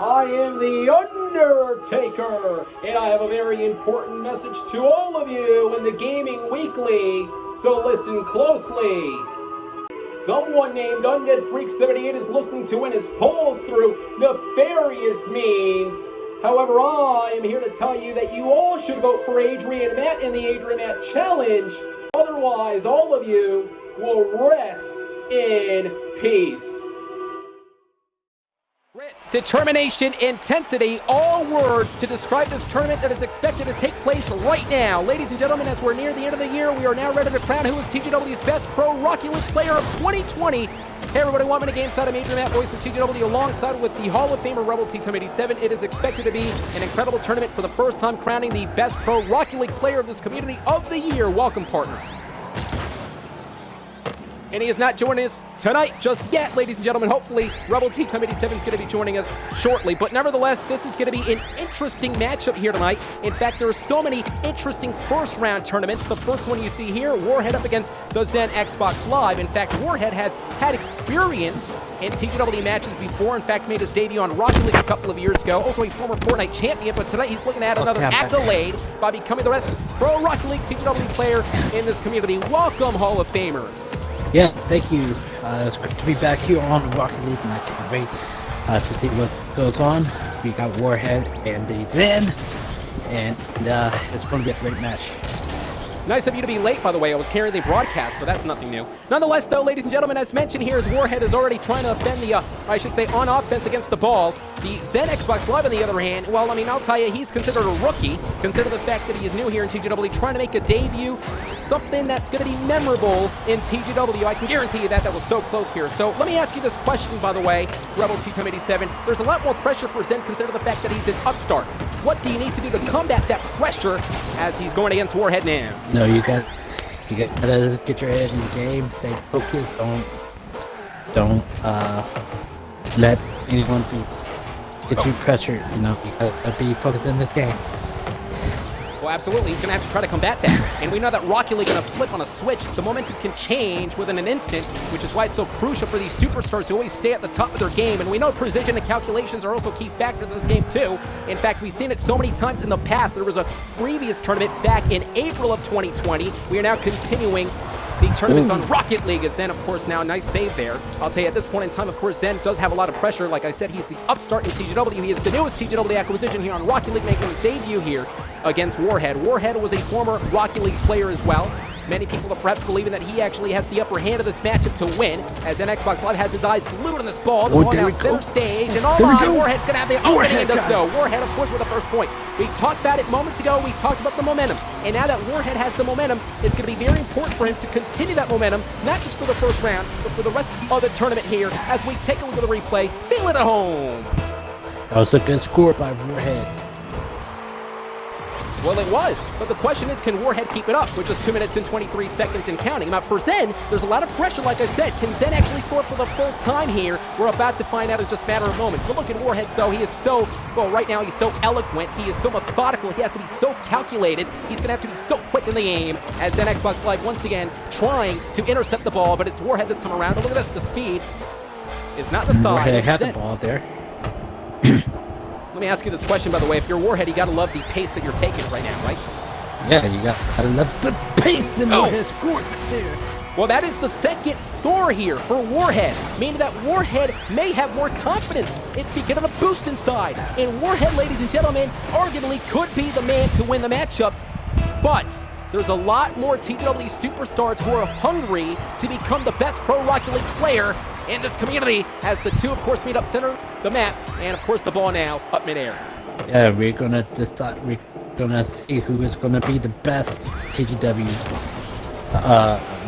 I am the Undertaker, and I have a very important message to all of you in the Gaming Weekly, so listen closely. Someone named Undead Freak 78 is looking to win his polls through nefarious means. However, I am here to tell you that you all should vote for Adrian Matt in the Adrian Matt Challenge. Otherwise, all of you will rest in peace. Determination, intensity, all words to describe this tournament that is expected to take place right now. Ladies and gentlemen, as we're near the end of the year, we are now ready to crown who is TGW's best pro Rocky League player of 2020. Hey everybody, welcome to Game Side. I'm Adrian Matt, voice of TGW, alongside with the Hall of Famer Rebel T-Time 87. It is expected to be an incredible tournament for the first time, crowning the best pro Rocky League player of this community of the year. Welcome, partner. And he is not joining us tonight just yet, ladies and gentlemen. Hopefully, Rebel T-Time 87 is going to be joining us shortly. But nevertheless, this is going to be an interesting matchup here tonight. In fact, there are so many interesting first-round tournaments. The first one you see here, Warhead up against the Zen Xbox Live. In fact, Warhead has had experience in TGW matches before. In fact, made his debut on Rocky League a couple of years ago. Also a former Fortnite champion, but tonight he's looking at another accolade by becoming the best pro Rocky League TGW player in this community. Welcome, Hall of Famer. Yeah, thank you. It's good to be back here on Rocket League, and I can't wait to see what goes on. We got Warhead and the Zen, and it's going to be a great match. Nice of you to be late, by the way. I was carrying the broadcast, but that's nothing new. Nonetheless, though, ladies and gentlemen, as mentioned here, as Warhead is already trying to offend the, I should say, on offense against the ball. The Zen Xbox Live, on the other hand, well, I mean, I'll tell you, he's considered a rookie. Consider the fact that he is new here in TGW, trying to make a debut, something that's going to be memorable in TGW. I can guarantee you that. That was so close here. So let me ask you this question, by the way, Rebel T-Time 87. There's a lot more pressure for Zen, consider the fact that he's an upstart. What do you need to do to combat that pressure as he's going against Warhead now? No, you gotta get your head in the game, stay focused, don't let anyone get you pressured, you know, you gotta be focused in this game. Well, absolutely. He's going to have to try to combat that. And we know that Rocky League going to flip on a switch. The momentum can change within an instant, which is why it's so crucial for these superstars to always stay at the top of their game. And we know precision and calculations are also key factors in this game, too. In fact, we've seen it so many times in the past. There was a previous tournament back in April of 2020. We are now continuing the tournaments on Rocket League. As Zen, of course, now, nice save there. I'll tell you, at this point in time, of course, Zen does have a lot of pressure. Like I said, he's the upstart in TGW. He is the newest TGW acquisition here on Rocket League, making his debut here against Warhead. Warhead was a former Rocket League player as well. Many people are perhaps believing that he actually has the upper hand of this matchup to win, as an Xbox Live has his eyes glued on this ball. The ball now center stage, and all on, Warhead's going to have the opening, and does so. Warhead, of course, with the first point. We talked about it moments ago. We talked about the momentum. And now that Warhead has the momentum, it's going to be very important for him to continue that momentum, not just for the first round, but for the rest of the tournament here, as we take a look at the replay. Feel it at home. That was a good score by Warhead. Well, it was, but the question is, can Warhead keep it up with just 2 minutes and 23 seconds and counting? Now, for Zen, there's a lot of pressure, like I said. Can Zen actually score for the first time here? We're about to find out in just a matter of moments. But look at Warhead, so he is so, well, right now he's so eloquent. He is so methodical. He has to be so calculated. He's going to have to be so quick in the aim, as Zen Xbox Live, once again, trying to intercept the ball, but it's Warhead this time around. But look at this, the speed is not the side. Warhead had the ball there. Let me ask you this question, by the way. If you're Warhead, you got to love the pace that you're taking right now, right? Yeah, you gotta love the pace in Warhead scored there. Well, that is the second score here for Warhead, meaning that Warhead may have more confidence. It's beginning to boost inside. And Warhead, ladies and gentlemen, arguably could be the man to win the matchup. But there's a lot more TGW superstars who are hungry to become the best pro Rocket League player in this community, as the two, of course, meet up center the map, and of course the ball now up midair. Yeah, we're gonna decide. We're gonna see who is gonna be the best TGW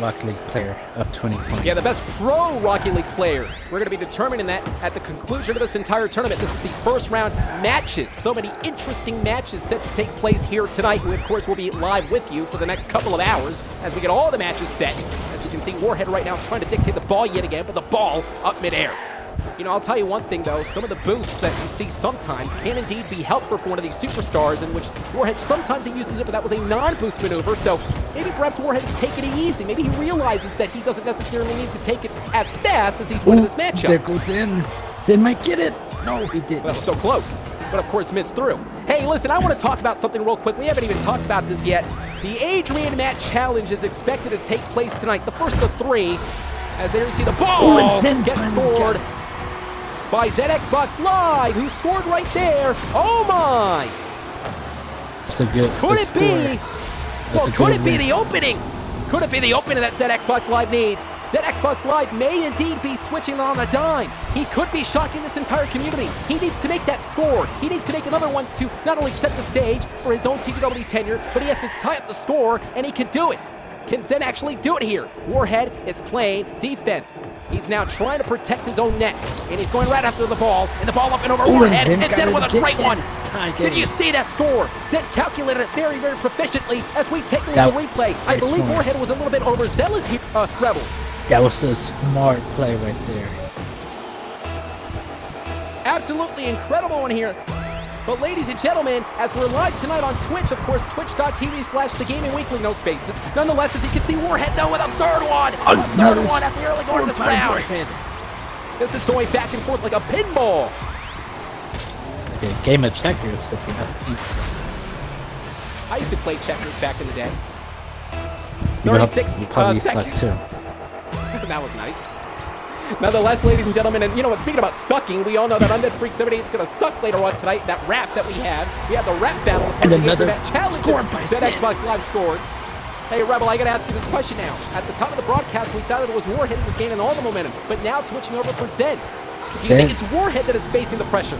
Rocket League player of 2020. Yeah, the best pro Rocket League player. We're going to be determining that at the conclusion of this entire tournament. This is the first round matches. So many interesting matches set to take place here tonight. We, of course, will be live with you for the next couple of hours as we get all the matches set. As you can see, Warhead right now is trying to dictate the ball yet again, but the ball up midair. You know, I'll tell you one thing, though. Some of the boosts that you see sometimes can indeed be helpful for one of these superstars, in which Warhead sometimes he uses it, but that was a non-boost maneuver. So maybe perhaps Warhead is taking it easy. Maybe he realizes that he doesn't necessarily need to take it as fast as he's winning this matchup. There goes in. Zen might get it. No, he didn't. Well, so close, but of course missed through. Hey, listen, I want to talk about something real quick. We haven't even talked about this yet. The Adrian Matt Challenge is expected to take place tonight, the first of 3. As there you see the ball gets scored by ZXbox Live, who scored right there. Oh my! That's a good. Could it be? Well, could it be win. the opening? Could it be the opening that ZXbox Live needs? ZXbox Live may indeed be switching on a dime. He could be shocking this entire community. He needs to make that score. He needs to make another one to not only set the stage for his own TGW tenure, but he has to tie up the score, and he can do it. Can Zen actually do it here? Warhead is playing defense. He's now trying to protect his own net, and he's going right after the ball, and the ball up and over Warhead, and Zen with a great one. Did you see that score? Zen calculated it very, very proficiently as we take a look at the replay. I believe Warhead was a little bit overzealous here, Rebel. That was the smart play right there. Absolutely incredible one here. But ladies and gentlemen, as we're live tonight on Twitch, of course, twitch.tv/thegamingweekly, no spaces. Nonetheless, as you can see, Warhead though with a third one. A third one at the early going of this round. Warhead. This is going back and forth like a pinball. Okay, game of checkers if you have. I used to play checkers back in the day. You 36 probably seconds. suck too. That was nice. Nonetheless, ladies and gentlemen, and you know what, speaking about sucking, we all know that Undead Freak 78 is going to suck later on tonight. That rap that we have the rap battle. And another that challenge that Xbox Live scored. Hey, Rebel, I got to ask you this question now. At the top of the broadcast, we thought it was Warhead who was gaining all the momentum, but now it's switching over for Zen. Do you think it's Warhead that is facing the pressure?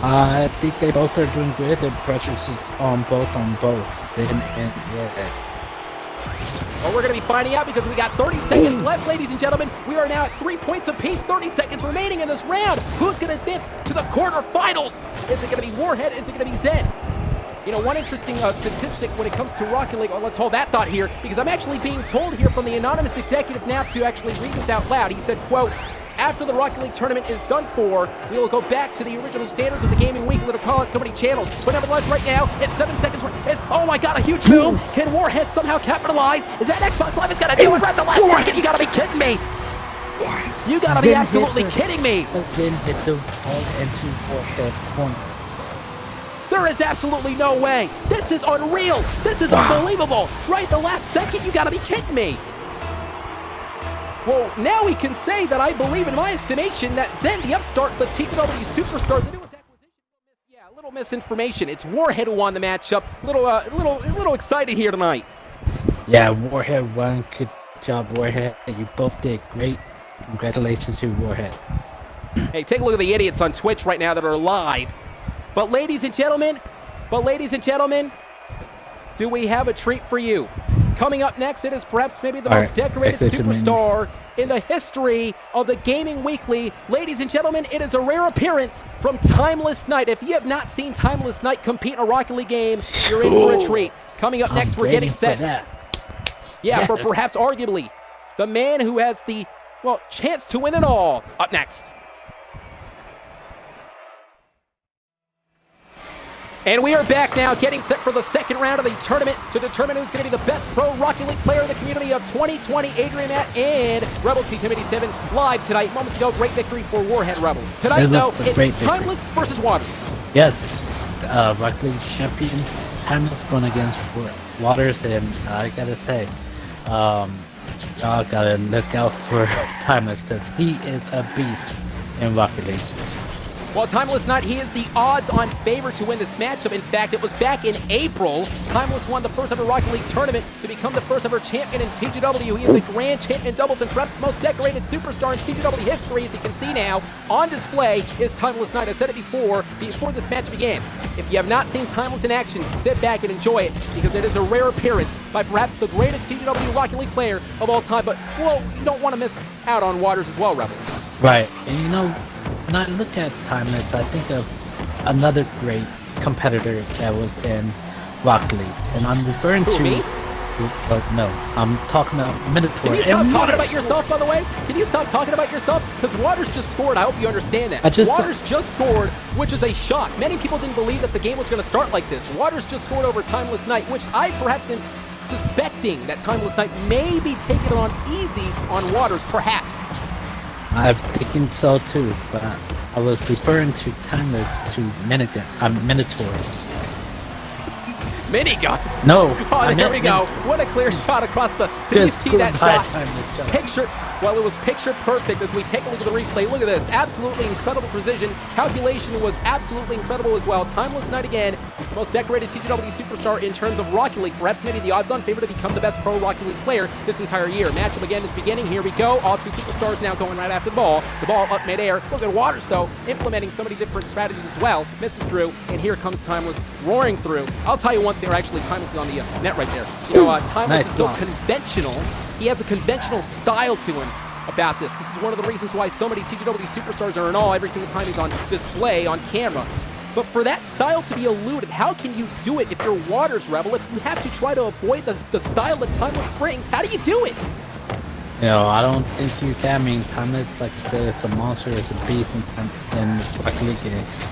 I think they both are doing good. The pressure is on both. Zen and Warhead. Well, we're going to be finding out because we got 30 seconds left, ladies and gentlemen. We are now at 3 points apiece, 30 seconds remaining in this round. Who's going to advance to the quarterfinals? Is it going to be Warhead? Is it going to be Zen? You know, one interesting statistic when it comes to Rocket League, let's hold that thought here, because I'm actually being told here from the anonymous executive now to actually read this out loud. He said, quote, after the Rocket League tournament is done for, we will go back to the original standards of the Gaming Weekly to call it so many channels. But nevertheless, right now, it's 7 seconds. Oh my god, a huge boom. Can Warhead somehow capitalize? Is that Xbox Live is going to do it right at the last second? You got to be kidding me. You got to be absolutely kidding me. Zen hit the ball into Warhead point. There is absolutely no way. This is unreal. This is unbelievable. Right at the last second, you got to be kidding me. Well, now we can say that I believe, in my estimation, that Zen, the upstart, the TPW superstar, the newest acquisition. Yeah, a little misinformation. It's Warhead who won the matchup. Little excited here tonight. Yeah, Warhead won. Good job, Warhead. You both did great. Congratulations to Warhead. Hey, take a look at the idiots on Twitch right now that are live. But ladies and gentlemen, do we have a treat for you? Coming up next, it is perhaps maybe the most decorated superstar in the history of the Gaming Weekly. Ladies and gentlemen, it is a rare appearance from Timeless Night. If you have not seen Timeless Night compete in a Rocket League game, you're in for a treat. Coming up next, we're getting set. Yeah, for perhaps arguably the man who has the, well, chance to win it all. Up next. And we are back now, getting set for the second round of the tournament to determine who's going to be the best pro Rocket League player in the community of 2020. Adrian Matt and Rebel T1087 live tonight. Moments ago, great victory for Warhead Rebel. Tonight, though, it's Timeless versus Waters. Yes, Rocket League champion Timeless going against Waters, and I gotta say, y'all gotta look out for Timeless because he is a beast in Rocket League. Well, Timeless Night, he is the odds-on favorite to win this matchup. In fact, it was back in April. Timeless won the first ever Rocket League tournament to become the first ever champion in TGW. He is a grand champion doubles and perhaps the most decorated superstar in TGW history. As you can see now, on display is Timeless Night. I said it before this match began. If you have not seen Timeless in action, sit back and enjoy it because it is a rare appearance by perhaps the greatest TGW Rocket League player of all time. But, well, you don't want to miss out on Waters as well, Rebel. Right, and you know, when I look at Timeless, I think of another great competitor that was in Rocket League, and I'm referring to me? No, I'm talking about Minotaur. Can you stop talking about yourself, by the way? Can you stop talking about yourself? Because Waters just scored. I hope you understand that. Waters just scored, which is a shock. Many people didn't believe that the game was going to start like this. Waters just scored over Timeless Night, which I perhaps am suspecting that Timeless Night may be taking it on easy on Waters, perhaps. I'm thinking so too, but I was referring to Timeless to Minotaur. Minigun. No. Oh, there we go. What a clear shot across the. Did you see that shot? Picture. Well, it was picture perfect as we take a look at the replay. Look at this. Absolutely incredible precision. Calculation was absolutely incredible as well. Timeless Knight again. The most decorated TGW superstar in terms of Rocket League. Perhaps maybe the odds-on favorite to become the best pro Rocket League player this entire year. Matchup again is beginning. Here we go. All two superstars now going right after the ball. The ball up midair. Look at Waters, though, implementing so many different strategies as well. Misses through, and here comes Timeless roaring through. I'll tell you one thing. Or actually, Timeless is on the net right there. You know, Timeless is so conventional. He has a conventional style to him about this. This is one of the reasons why so many TGW superstars are in awe every single time he's on display on camera. But for that style to be eluded, how can you do it if you're Waters Rebel? If you have to try to avoid the style that Timeless brings, how do you do it? You know, I don't think you can. I mean, Timeless, like you said, is a monster, is a beast in Rocket League.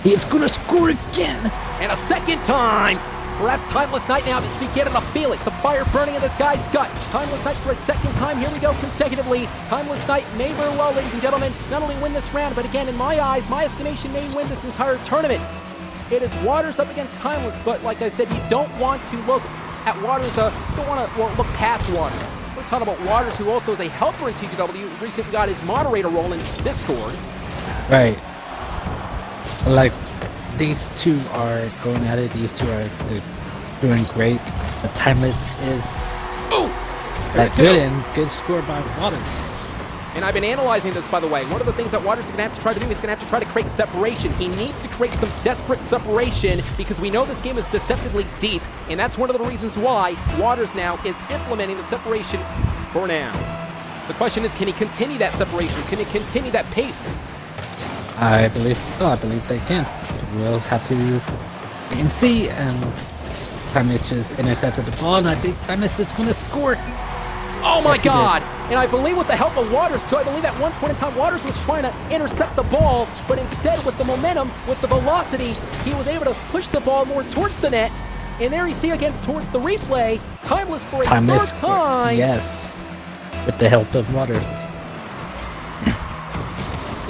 He is going to score again! And a second time! Perhaps Timeless Knight now is beginning to feel it. The fire burning in this guy's gut. Timeless Knight for its second time. Here we go consecutively. Timeless Knight may very well, ladies and gentlemen, not only win this round, but again, in my eyes, my estimation, may win this entire tournament. It is Waters up against Timeless, but like I said, you don't want to look at Waters, you don't want to look past Waters. We're talking about Waters, who also is a helper in TGW, recently got his moderator role in Discord. Right. Like, these two are going at it. These two are doing great. But Timeless is good and good score by Waters. And I've been analyzing this, by the way. One of the things that Waters is going to have to try to do is going to have to try to create separation. He needs to create some desperate separation because we know this game is deceptively deep, and that's one of the reasons why Waters now is implementing the separation for now. The question is, can he continue that separation? Can he continue that pace? I believe they can. We'll have to wait and see. And Timeless just intercepted the ball, and I think Timeless is going to score. Oh my God! And I believe with the help of Waters too, I believe at one point in time Waters was trying to intercept the ball, but instead with the momentum, with the velocity, he was able to push the ball more towards the net. And there you see again towards the replay, Timeless for a third time. Yes, with the help of Waters.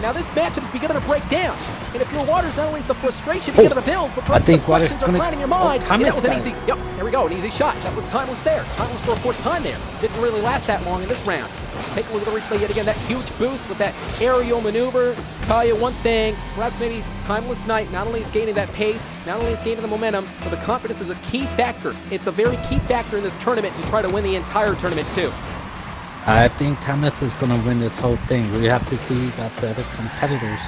Now this matchup is beginning to break down. And if you're Waters, not only is the frustration beginning to build, but the questions are clouding your mind. And that was an easy, there we go, an easy shot. That was Timeless there. Timeless for a fourth time there. Didn't really last that long in this round. Take a look at the replay yet again. That huge boost with that aerial maneuver. Tell you one thing, perhaps maybe Timeless Knight, not only is gaining that pace, not only is gaining the momentum, but the confidence is a key factor. It's a very key factor in this tournament to try to win the entire tournament too. I think Timeless is going to win this whole thing. We have to see about the other competitors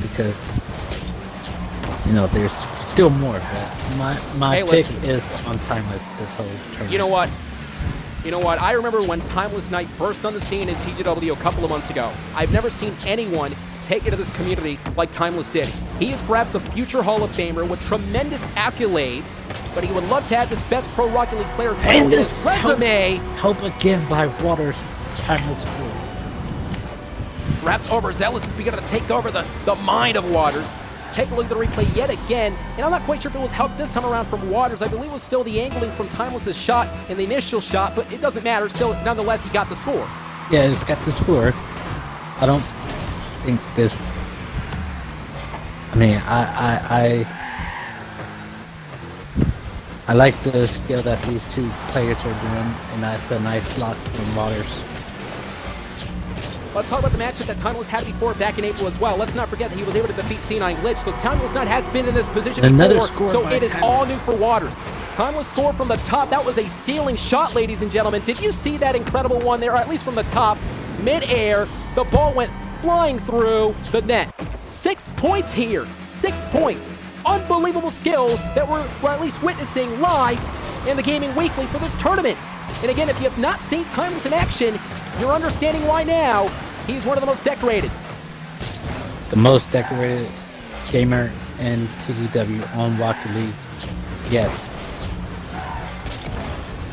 because, you know, there's still more. But my pick is on Timeless this whole tournament. You know what? I remember when Timeless Knight burst on the scene in TGW a couple of months ago. I've never seen anyone take it to this community like Timeless did. He is perhaps a future Hall of Famer with tremendous accolades, but he would love to have this best pro Rocket League player title in his resume. Help again by Waters. Timeless score. Perhaps overzealous is beginning to take over the mind of Waters. Take a look at the replay yet again, and I'm not quite sure if it was help this time around from Waters. I believe it was still the angling from Timeless's shot in the initial shot, but it doesn't matter. Still, nonetheless, he got the score. Yeah, he got the score. I don't think this. I mean, I like the skill that these two players are doing, and that's a nice block from Waters. Let's talk about the matchup that Timeless had before back in April as well. Let's not forget that he was able to defeat C9 Glitch, so Timeless Knight has been in this position before, so it is all new for Waters. Timeless score from the top. That was a ceiling shot, ladies and gentlemen. Did you see that incredible one there, or at least from the top? Mid-air, the ball went flying through the net. 6 points here. 6 points. Unbelievable skill that we're at least witnessing live in the Gaming Weekly for this tournament. And again, if you have not seen Timeless in action, you're understanding why now he's one of the most decorated. The most decorated gamer in TGW on Rocket League. Yes.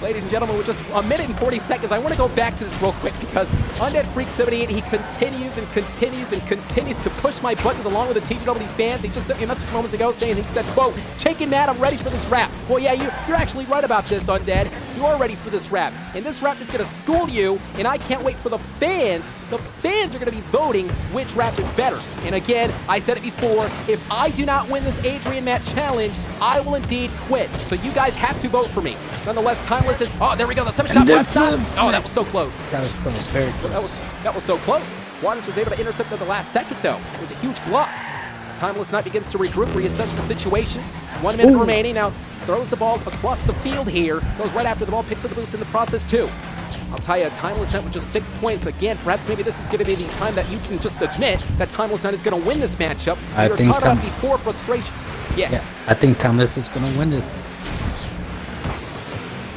Ladies and gentlemen, with just a minute and 40 seconds, I want to go back to this real quick because Undead Freak 78, he continues and continues and continues to push my buttons along with the TGW fans. He just sent me a message moments ago saying, he said, quote, "Jake and Matt, I'm ready for this rap." Well, yeah, you're actually right about this, Undead. You are ready for this rap. And this rap is going to school you, and I can't wait for the fans. The fans are going to be voting which rap is better. And again, I said it before, if I do not win this Adrian Matt challenge, I will indeed quit. So you guys have to vote for me. Nonetheless, Timeless is, oh, there we go, the 7-shot rap stop. Oh, that was so close. That was close, very close. That was so close. Waters was able to intercept at the last second, though. It was a huge block. Timeless Knight begins to regroup, reassess the situation. 1 minute remaining. Now throws the ball across the field here. Goes right after the ball, picks up the boost in the process, too. I'll tell you, Timeless Knight with just 6 points. Again, perhaps maybe this is going to be the time that you can just admit that Timeless Knight is going to win this matchup. We were talking about before frustration. Yeah, I think Timeless is going to win this.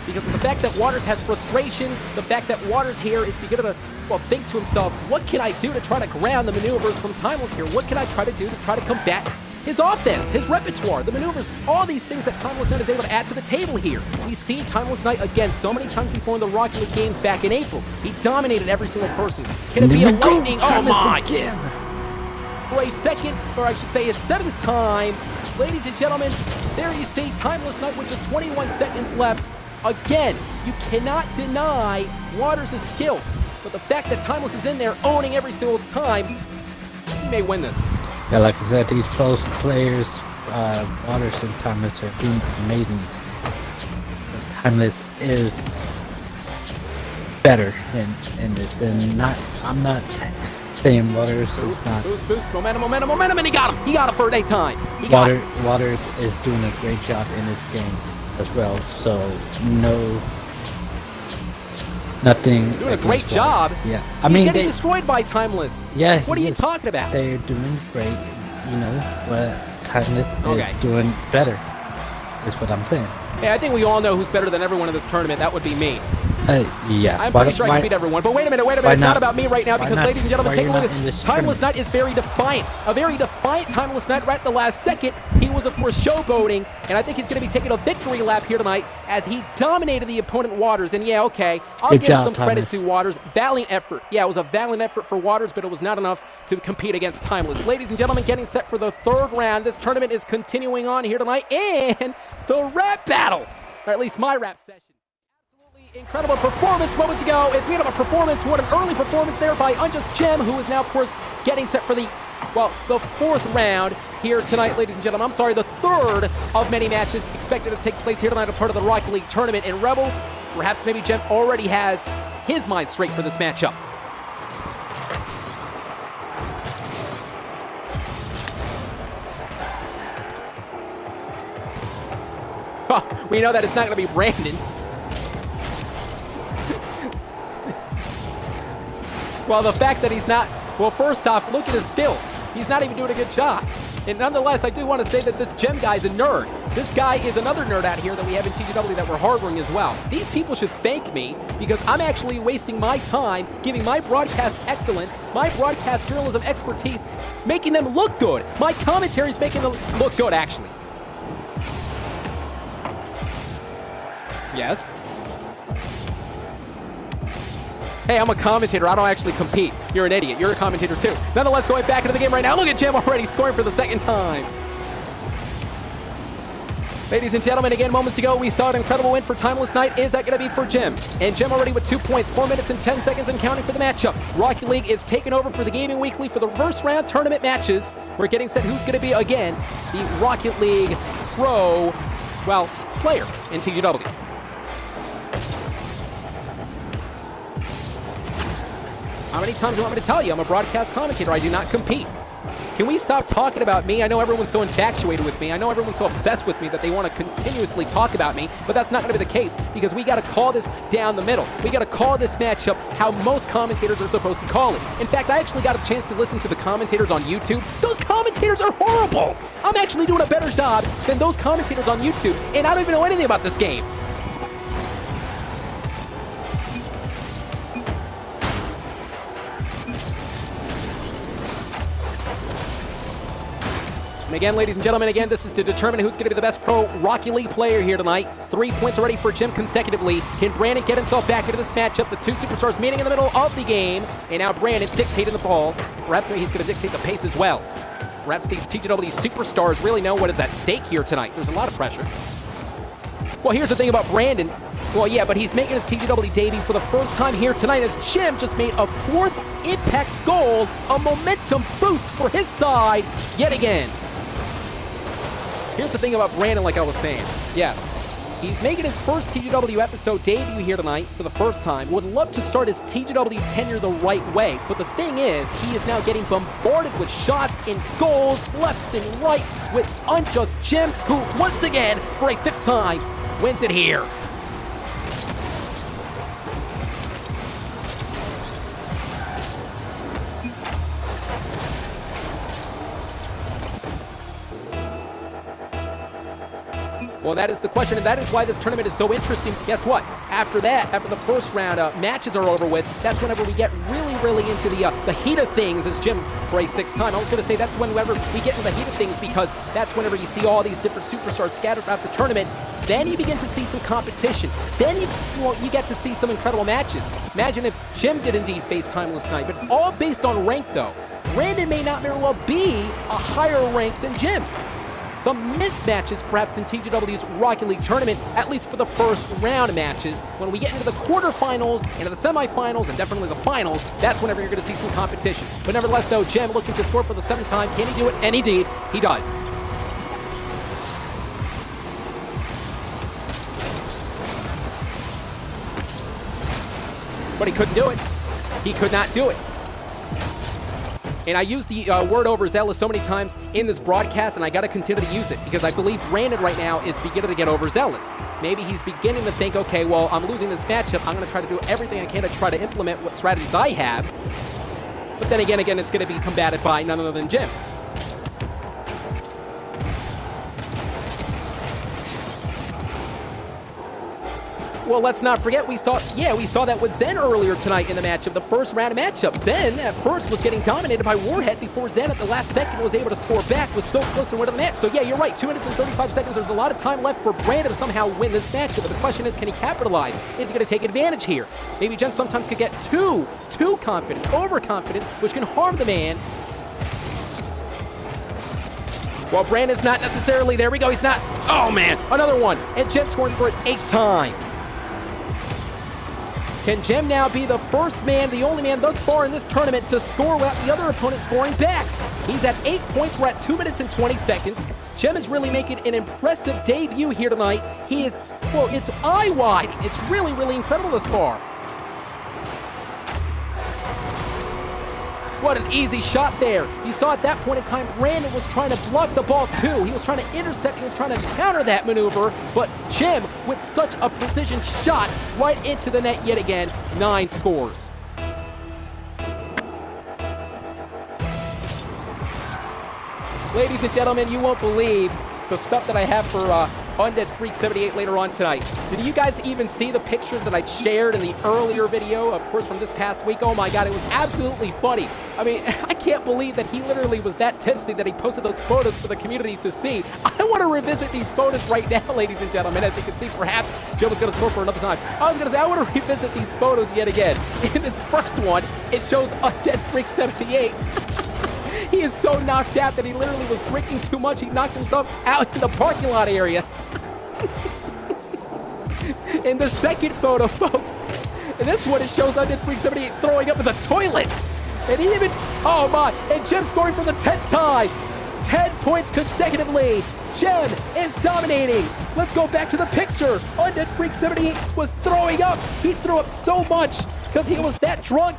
Because of the fact that Waters has frustrations, the fact that Waters here is beginning to, well, think to himself, what can I do to try to ground the maneuvers from Timeless here? What can I try to do to try to combat his offense, his repertoire, the maneuvers, all these things that Timeless Knight is able to add to the table here. We've seen Timeless Knight again so many times before in the Rocket League games back in April. He dominated every single person. Can it be a lightning? Oh my! For a second, or I should say his 7th time. Ladies and gentlemen, there you see Timeless Knight with just 21 seconds left. Again, you cannot deny Waters' skills, but the fact that Timeless is in there owning every single time, he may win this. Yeah, like I said, these both players, Waters and Timeless, are doing amazing. But Timeless is better in this, and I'm not saying Waters is not. Boost, momentum, and he got him. He got him for a daytime. Waters is doing a great job in this game as well, so nothing. Doing a great job. Yeah, He's getting destroyed by Timeless. Yeah. What are you talking about? They're doing great, but Timeless is doing better. Is what I'm saying. Hey, I think we all know who's better than everyone in this tournament. That would be me. Yeah. I'm pretty sure I can beat everyone. But wait a minute. It's not about me right now because, ladies and gentlemen, take a look at this. Timeless Knight is very defiant. A very defiant Timeless Knight right at the last second. He was, of course, showboating, and I think he's going to be taking a victory lap here tonight as he dominated the opponent Waters. And yeah, okay, I'll give some credit to Waters. Valiant effort. Yeah, it was a valiant effort for Waters, but it was not enough to compete against Timeless. Ladies and gentlemen, getting set for the 3rd round. This tournament is continuing on here tonight, and the rap battle, or at least my rap session. Incredible performance moments ago. It's made up a performance, what an early performance there by Unjust Gem, who is now, of course, getting set for the 4th round here tonight, ladies and gentlemen. I'm sorry, the 3rd of many matches expected to take place here tonight, a part of the Rocket League tournament. And Rebel, perhaps maybe Gem already has his mind straight for this matchup. We know that it's not going to be Brandon. Well, the fact that he's not, well, first off, look at his skills. He's not even doing a good job. And nonetheless, I do want to say that this Gem guy is a nerd. This guy is another nerd out here that we have in TGW that we're harboring as well. These people should thank me because I'm actually wasting my time giving my broadcast excellence, my broadcast journalism expertise, making them look good. My commentary is making them look good, actually. Yes? Hey, I'm a commentator. I don't actually compete. You're an idiot. You're a commentator too. Nonetheless, going back into the game right now. Look at Gem already scoring for the 2nd time. Ladies and gentlemen, again, moments ago, we saw an incredible win for Timeless Knight. Is that going to be for Gem? And Gem already with 2 points, 4 minutes and 10 seconds and counting for the matchup. Rocket League is taking over for the Gaming Weekly for the first round tournament matches. We're getting set who's going to be, again, the Rocket League pro, player in TGW. How many times do you want me to tell you? I'm a broadcast commentator. I do not compete. Can we stop talking about me? I know everyone's so infatuated with me. I know everyone's so obsessed with me that they want to continuously talk about me, but that's not going to be the case because we got to call this down the middle. We got to call this matchup how most commentators are supposed to call it. In fact, I actually got a chance to listen to the commentators on YouTube. Those commentators are horrible. I'm actually doing a better job than those commentators on YouTube, and I don't even know anything about this game. And again, ladies and gentlemen, this is to determine who's going to be the best pro Rocket League player here tonight. 3 points already for Gem consecutively. Can Brandon get himself back into this matchup? The 2 superstars meeting in the middle of the game. And now Brandon dictating the ball. Perhaps maybe he's going to dictate the pace as well. Perhaps these TGW superstars really know what is at stake here tonight. There's a lot of pressure. Well, here's the thing about Brandon. Well, yeah, but he's making his TGW debut for the first time here tonight as Jim just made a 4th impact goal, a momentum boost for his side yet again. Here's the thing about Brandon, like I was saying. Yes, he's making his first TGW episode debut here tonight for the first time. Would love to start his TGW tenure the right way, but the thing is, he is now getting bombarded with shots and goals left and right with Unjust Jim, who once again, for a 5th time, wins it here. Well, that is the question, and that is why this tournament is so interesting. Guess what? After that, after the first round, matches are over with, that's whenever we get really into the heat of things, as Jim, for a 6th time. I was going to say that's whenever we get into the heat of things, because that's whenever you see all these different superstars scattered throughout the tournament. Then you begin to see some competition. Then you get to see some incredible matches. Imagine if Jim did indeed face Timeless Night, but it's all based on rank, though. Brandon may not very well be a higher rank than Jim. Some mismatches perhaps in TGW's Rocket League tournament, at least for the first round matches. When we get into the quarterfinals, into the semifinals, and definitely the finals, that's whenever you're going to see some competition. But nevertheless, though, Jim looking to score for the 7th time. Can he do it? And indeed, he does. But he couldn't do it. He could not do it. And I used the word overzealous so many times in this broadcast, and I got to continue to use it because I believe Brandon right now is beginning to get overzealous. Maybe he's beginning to think, okay, well, I'm losing this matchup. I'm going to try to do everything I can to try to implement what strategies I have. But then again, it's going to be combated by none other than Jim. Well, let's not forget, we saw that with Zen earlier tonight in the matchup, the first round of matchup. Zen at first was getting dominated by Warhead before Zen at the last second was able to score back, was so close to winning the match. So yeah, you're right, 2 minutes and 35 seconds. There's a lot of time left for Brandon to somehow win this matchup, but the question is, can he capitalize? Is he going to take advantage here? Maybe Jen sometimes could get too confident, overconfident, which can harm the man. Well, Brandon's not necessarily, there we go, he's not, oh man, another one. And Jen scoring for an 8th time. Can Jem now be the first man, the only man thus far in this tournament to score without the other opponent scoring back? He's at 8 points. We're at 2 minutes and 20 seconds. Jem is really making an impressive debut here tonight. He is, well, it's eye-wide. It's really incredible thus far. What an easy shot there. You saw at that point in time, Brandon was trying to block the ball too. He was trying to intercept, he was trying to counter that maneuver, but Jim with such a precision shot right into the net yet again. 9 scores. Ladies and gentlemen, you won't believe the stuff that I have for Undead Freak 78 later on tonight. Did you guys even see the pictures that I shared in the earlier video, of course, from this past week? Oh my God, it was absolutely funny. I mean, I can't believe that he literally was that tipsy that he posted those photos for the community to see. I want to revisit these photos right now, ladies and gentlemen. As you can see, perhaps Joe was going to score for another time. I was going to say, I want to revisit these photos yet again. In this first one, it shows Undead Freak 78. He is so knocked out that he literally was drinking too much. He knocked himself out in the parking lot area. In the second photo, folks, in this one, it shows Undead Freak 78 throwing up in the toilet. And he even, oh my, and Jem scoring for the 10th time. 10 points consecutively. Jem is dominating. Let's go back to the picture. Undead Freak 78 was throwing up. He threw up so much because he was that drunk.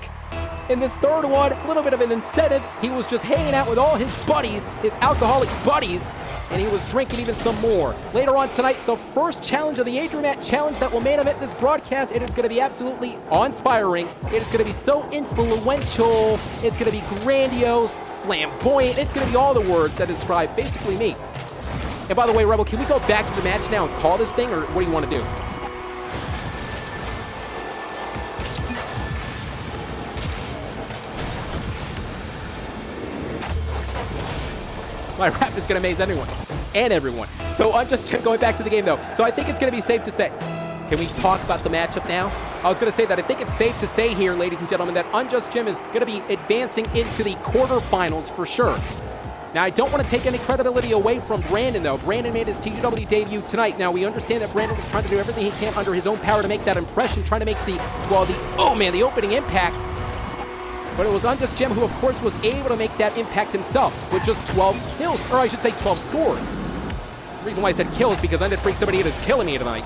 In this third one, a little bit of an incentive. He was just hanging out with all his buddies, his alcoholic buddies, and he was drinking even some more. Later on tonight, the first challenge of the Adrian Matt challenge that will main event this broadcast. It is going to be absolutely awe-inspiring. It is going to be so influential. It's going to be grandiose, flamboyant. It's going to be all the words that describe basically me. And by the way, Rebel, can we go back to the match now and call this thing, or what do you want to do? My rap is going to amaze anyone and everyone. So I'm just going back to the game, though. So I think it's going to be safe to say, can we talk about the matchup now? I was going to say that I think it's safe to say here, ladies and gentlemen, that Unjust Jim is going to be advancing into the quarterfinals for sure. Now, I don't want to take any credibility away from Brandon, though. Brandon made his TGW debut tonight. Now, we understand that Brandon was trying to do everything he can under his own power to make that impression, trying to make the opening impact. But it was Undead Jim who, of course, was able to make that impact himself with just 12 kills, or I should say 12 scores. The reason why I said kills because Undead Freak 78 is killing me tonight.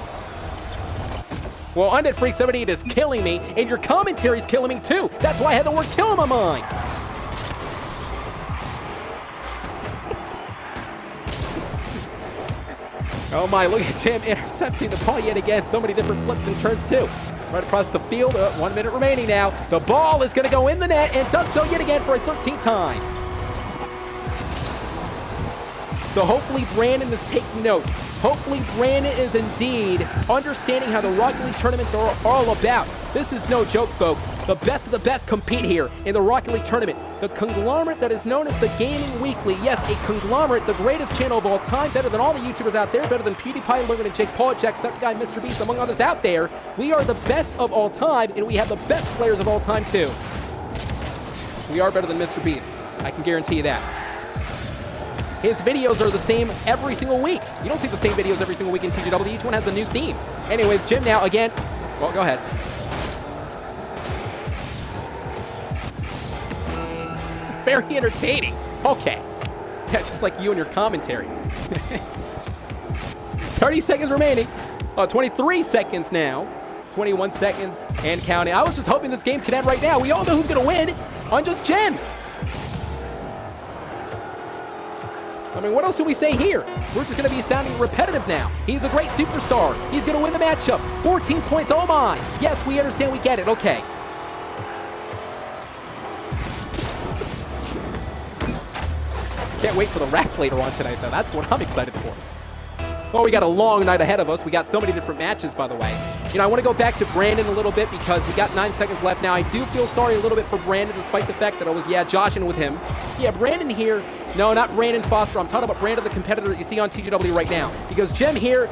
Well, Undead Freak 78 is killing me, and your commentary is killing me too. That's why I had the word kill in my mind. Oh my, look at Jim intercepting the ball yet again. So many different flips and turns too. Right across the field, 1 minute remaining now. The ball is gonna go in the net and does so yet again for a 13th time. So hopefully Brandon is taking notes. Hopefully Brandon is indeed understanding how the Rocket League tournaments are all about. This is no joke, folks. The best of the best compete here in the Rocket League tournament. The conglomerate that is known as the Gaming Weekly. Yes, a conglomerate, the greatest channel of all time, better than all the YouTubers out there, better than PewDiePie, Logan, and Jake Paul, Jacksepticeye, Mr. Beast, among others out there. We are the best of all time, and we have the best players of all time, too. We are better than Mr. Beast. I can guarantee you that. His videos are the same every single week. You don't see the same videos every single week in TGW. Each one has a new theme. Anyways, Jim now again. Well, go ahead. Very entertaining. Okay. Yeah, just like you and your commentary. 30 seconds remaining. 23 seconds now. 21 seconds and counting. I was just hoping this game could end right now. We all know who's going to win. Undead Jim. I mean, what else do we say here? We're just going to be sounding repetitive now. He's a great superstar. He's going to win the matchup. 14 points, oh my. Yes, we understand, we get it, okay. Can't wait for the rack later on tonight, though. That's what I'm excited for. Well, we got a long night ahead of us. We got so many different matches, by the way. You know, I want to go back to Brandon a little bit because we got 9 seconds left now. I do feel sorry a little bit for Brandon, despite the fact that I was, joshing with him. Yeah, Brandon here. No, not Brandon Foster. I'm talking about Brandon, the competitor that you see on TGW right now. Because Jim here,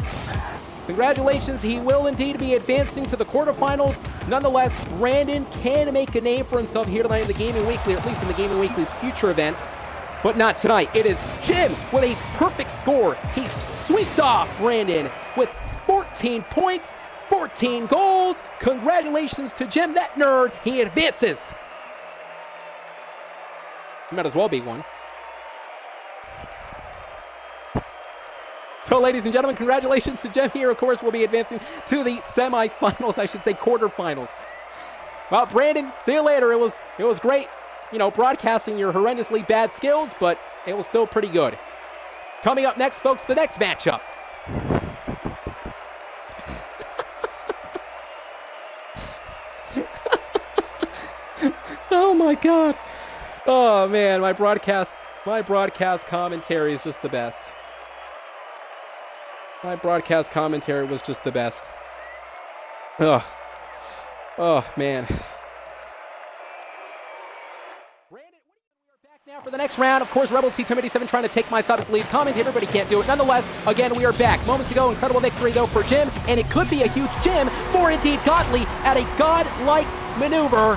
congratulations. He will indeed be advancing to the quarterfinals. Nonetheless, Brandon can make a name for himself here tonight in the Gaming Weekly, or at least in the Gaming Weekly's future events. But not tonight. It is Jim with a perfect score. He swept off Brandon with 14 points, 14 goals. Congratulations to Jim, that nerd. He advances. Might as well be one. So, ladies and gentlemen, congratulations to Jim here. Of course, we'll be advancing to the semifinals, I should say quarterfinals. Well, Brandon, see you later. It was great, you know, broadcasting your horrendously bad skills, but it was still pretty good. Coming up next, folks, the next matchup. Oh my God. Oh man, my broadcast commentary is just the best. My broadcast commentary was just the best. Ugh. Oh, man. Brandon, we are back now for the next round. Of course, Rebel T-1087 trying to take my side as lead. Commentator, but he can't do it. Nonetheless, again, we are back. Moments ago, incredible victory, though, for Jim. And it could be a huge Jim for, indeed, Godly at a godlike maneuver.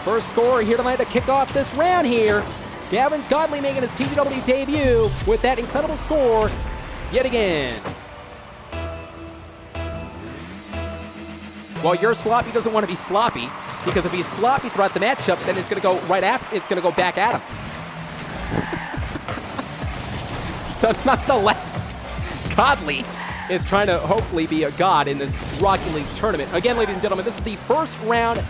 First score here tonight to kick off this round here. Gavin's Godly making his TGW debut with that incredible score. Yet again. Well, your sloppy doesn't want to be sloppy, because if he's sloppy throughout the matchup, then it's going to go right after. It's going to go back at him. So, nonetheless, Godly is trying to hopefully be a god in this Rocket League tournament. Again, ladies and gentlemen, this is the first round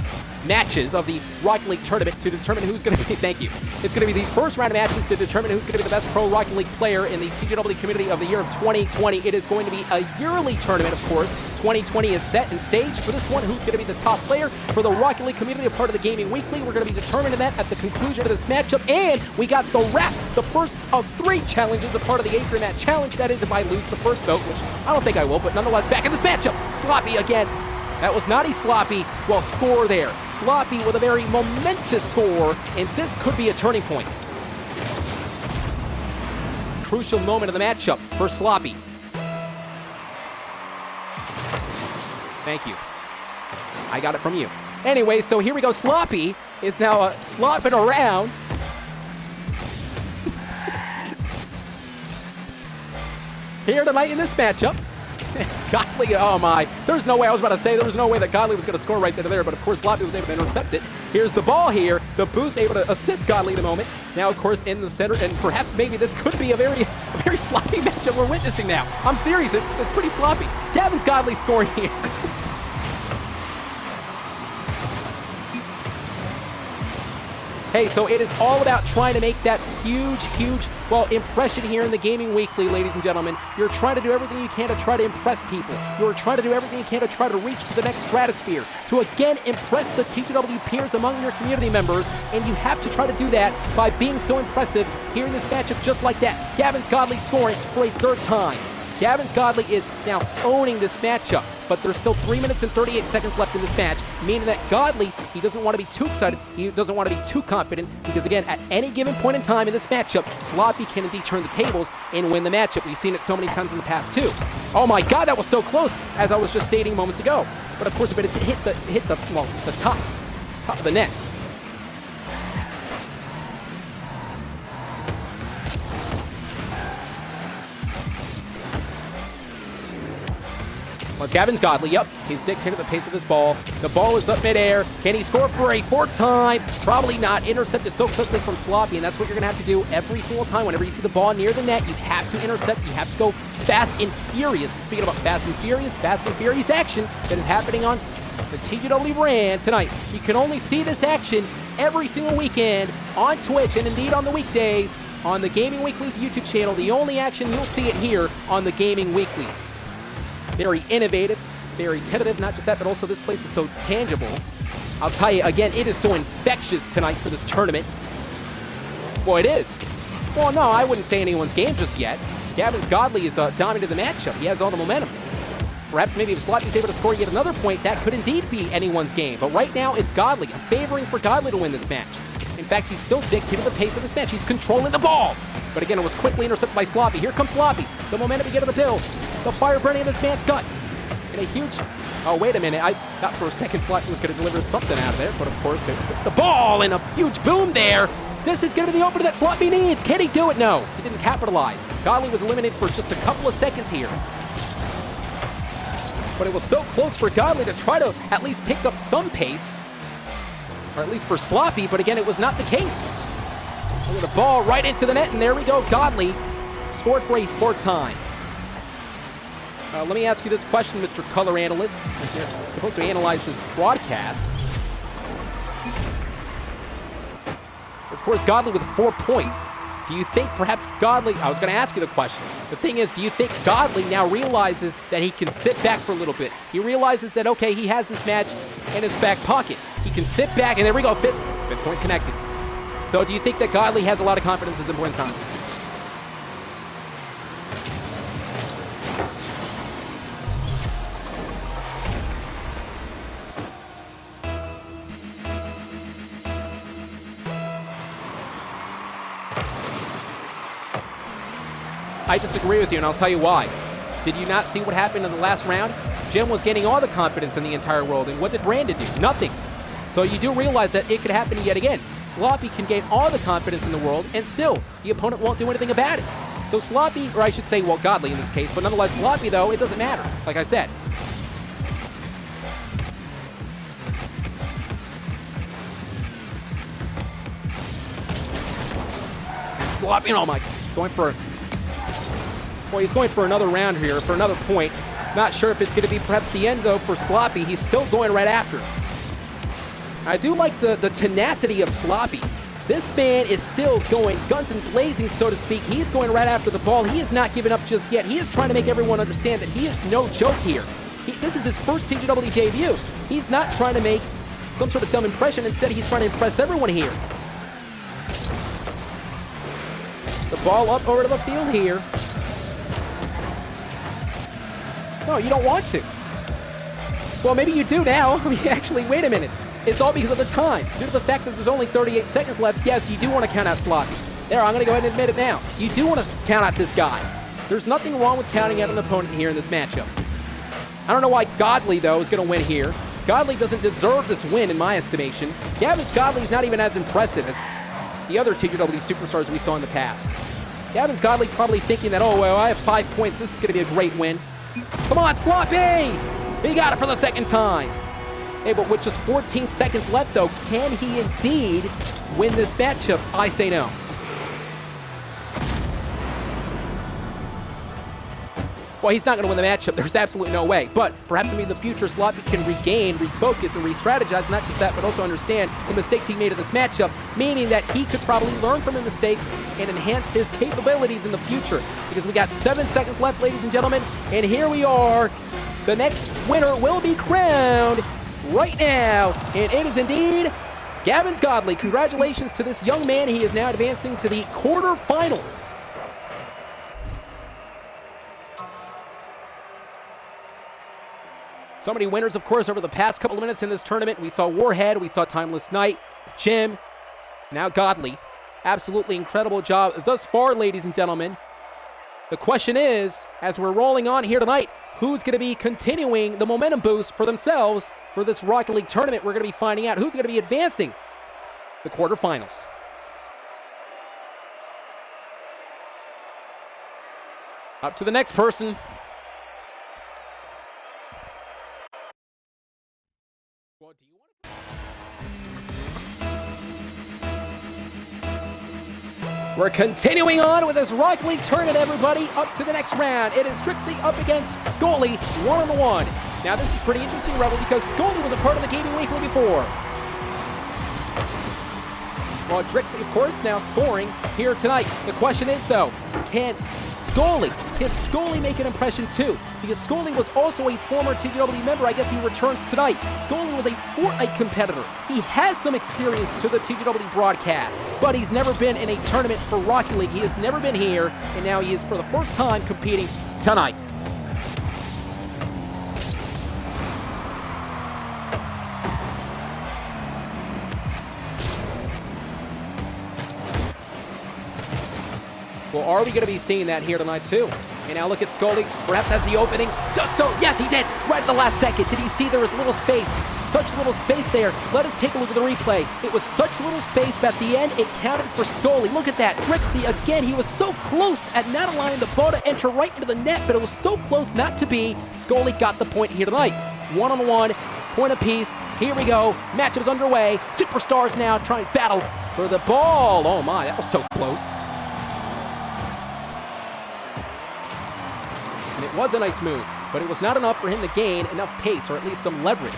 matches of the Rocket League tournament to determine who's going to be, thank you. It's going to be the first round of matches to determine who's going to be the best pro Rocket League player in the TGW community of the year of 2020. It is going to be a yearly tournament, of course. 2020 is set and staged for this one. Who's going to be the top player for the Rocket League community, a part of the Gaming Weekly? We're going to be determining that at the conclusion of this matchup. And we got the wrap, the first of 3 challenges, a part of the Adrian Matt challenge. That is if I lose the first vote, which I don't think I will, but nonetheless, back in this matchup. Sloppy again. That was not a sloppy, well, score there. Sloppy with a very momentous score, and this could be a turning point. Crucial moment of the matchup for Sloppy. Thank you. I got it from you. Anyway, so here we go. Sloppy is now slopping around. here tonight in this matchup. Godly, oh my. There's no way, I was about to say, there was no way that Godly was going to score right there, but of course Sloppy was able to intercept it. Here's the ball here. The boost able to assist Godly in a moment. Now, of course, in the center, and perhaps maybe this could be a very sloppy matchup we're witnessing now. I'm serious, it's pretty sloppy. Gavin's Godly scoring here. Hey, so it is all about trying to make that huge, well, impression here in the Gaming Weekly, ladies and gentlemen. You're trying to do everything you can to try to impress people. You're trying to do everything you can to try to reach to the next stratosphere, to again impress the TGW peers among your community members, and you have to try to do that by being so impressive here in this matchup just like that. Gavin's Godly scoring for a third time. Gavin's Godly is now owning this matchup, but there's still 3 minutes and 38 seconds left in this match, meaning that Godly, he doesn't want to be too excited, he doesn't want to be too confident, because again, at any given point in time in this matchup, Sloppy can indeed turn the tables and win the matchup. We've seen it so many times in the past too. Oh my God, that was so close, as I was just stating moments ago. But of course, if it hit the top of the net. Well, it's Gavin's Godly. Yep, he's dictated the pace of this ball. The ball is up midair. Can he score for a fourth time? Probably not. Intercepted so quickly from Sloppy, and that's what you're going to have to do every single time. Whenever you see the ball near the net, you have to intercept. You have to go fast and furious. And speaking about fast and furious action that is happening on the TGW brand tonight. You can only see this action every single weekend on Twitch and indeed on the weekdays on the Gaming Weekly's YouTube channel. The only action you'll see it here on the Gaming Weekly. Very innovative, very tentative, not just that, but also this place is so tangible. I'll tell you, again, it is so infectious tonight for this tournament. Well, it is. Well, no, I wouldn't say anyone's game just yet. Gavin's Godly is dominating the matchup. He has all the momentum. Perhaps maybe if Sloppy's able to score yet another point, that could indeed be anyone's game. But right now, it's Godly. I'm favoring for Godly to win this match. In fact, he's still dictating the pace of this match. He's controlling the ball. But again, it was quickly intercepted by Sloppy. Here comes Sloppy. The momentum to get to the build. The fire burning in this man's gut. And a huge... Oh, wait a minute. I thought for a second Sloppy was going to deliver something out of there. But of course, the ball and a huge boom there. This is going to be the opener that Sloppy needs. Can he do it? No. He didn't capitalize. Godly was eliminated for just a couple of seconds here. But it was so close for Godly to try to at least pick up some pace. Or at least for Sloppy, but again, it was not the case. Look at the ball right into the net, and there we go. Godly scored for a fourth time. Let me ask you this question, Mr. Color Analyst, since you're supposed to analyze this broadcast. Of course, Godly with 4 points. Do you think perhaps Godly... I was going to ask you the question. The thing is, do you think Godly now realizes that he can sit back for a little bit? He realizes that, okay, he has this match in his back pocket. He can sit back, and there we go, fifth point connected. So do you think that Godly has a lot of confidence at this point in time? I disagree with you, and I'll tell you why. Did you not see what happened in the last round? Jim was gaining all the confidence in the entire world, and what did Brandon do? Nothing. So you do realize that it could happen yet again. Sloppy can gain all the confidence in the world, and still, the opponent won't do anything about it. So Sloppy, or I should say, well, Godly in this case, but nonetheless, Sloppy, though, it doesn't matter, like I said. Sloppy, oh my, he's going for... Well, he's going for another round here, for another point. Not sure if it's going to be perhaps the end, though, for Sloppy. He's still going right after. I do like the tenacity of Sloppy. This man is still going guns and blazing, so to speak. He's going right after the ball. He is not giving up just yet. He is trying to make everyone understand that he is no joke here. This is his first TGW debut. He's not trying to make some sort of dumb impression. Instead, he's trying to impress everyone here. The ball up over to the field here. No, you don't want to. Well, maybe you do now. I mean, actually, wait a minute. It's all because of the time. Due to the fact that there's only 38 seconds left, yes, you do want to count out Sloppy. There, I'm going to go ahead and admit it now. You do want to count out this guy. There's nothing wrong with counting out an opponent here in this matchup. I don't know why Godly, though, is going to win here. Godly doesn't deserve this win, in my estimation. Gavin's Godly is not even as impressive as the other TGW superstars we saw in the past. Gavin's Godly probably thinking that, oh, well, I have 5 points. This is going to be a great win. Come on, Sloppy! He got it for the second time. Hey, but with just 14 seconds left, though, can he indeed win this matchup? I say no. Well, he's not going to win the matchup. There's absolutely no way. But perhaps maybe in the future, Sloppy can regain, refocus, and re-strategize. Not just that, but also understand the mistakes he made in this matchup, meaning that he could probably learn from the mistakes and enhance his capabilities in the future. Because we got 7 seconds left, ladies and gentlemen, and here we are. The next winner will be crowned right now, and it is indeed Gavin's Godly. Congratulations to this young man. He is now advancing to the quarterfinals. So many winners, of course, over the past couple of minutes in this tournament. We saw Warhead, we saw Timeless Night, Jim, now Godly. Absolutely incredible job thus far, ladies and gentlemen. The question is, as we're rolling on here tonight, who's going to be continuing the momentum boost for themselves for this Rocket League tournament? We're going to be finding out who's going to be advancing the quarterfinals. Up to the next person. We're continuing on with this Rocket League tournament, everybody. Up to the next round. It is Trixie up against Scully, 1-on-1. Now, this is pretty interesting, Rebel, because Scully was a part of the Gaming Weekly before. Well, Trixie, of course, now scoring here tonight. The question is, though, can Scully make an impression too? Because Scully was also a former TGW member. I guess he returns tonight. Scully was a Fortnite competitor. He has some experience to the TGW broadcast, but he's never been in a tournament for Rocket League. He has never been here, and now he is for the first time competing tonight. Well, are we going to be seeing that here tonight, too? And now look at Scully, perhaps has the opening. Does so. Yes, he did. Right at the last second. Did he see there was little space? Such little space there. Let us take a look at the replay. It was such little space, but at the end, it counted for Scully. Look at that. Trixie, again, he was so close at not allowing the ball to enter right into the net, but it was so close not to be. Scully got the point here tonight. 1-on-1, point apiece. Here we go. Matchup is underway. Superstars now trying to battle for the ball. Oh, my, that was so close. It was a nice move, but it was not enough for him to gain enough pace, or at least some leverage.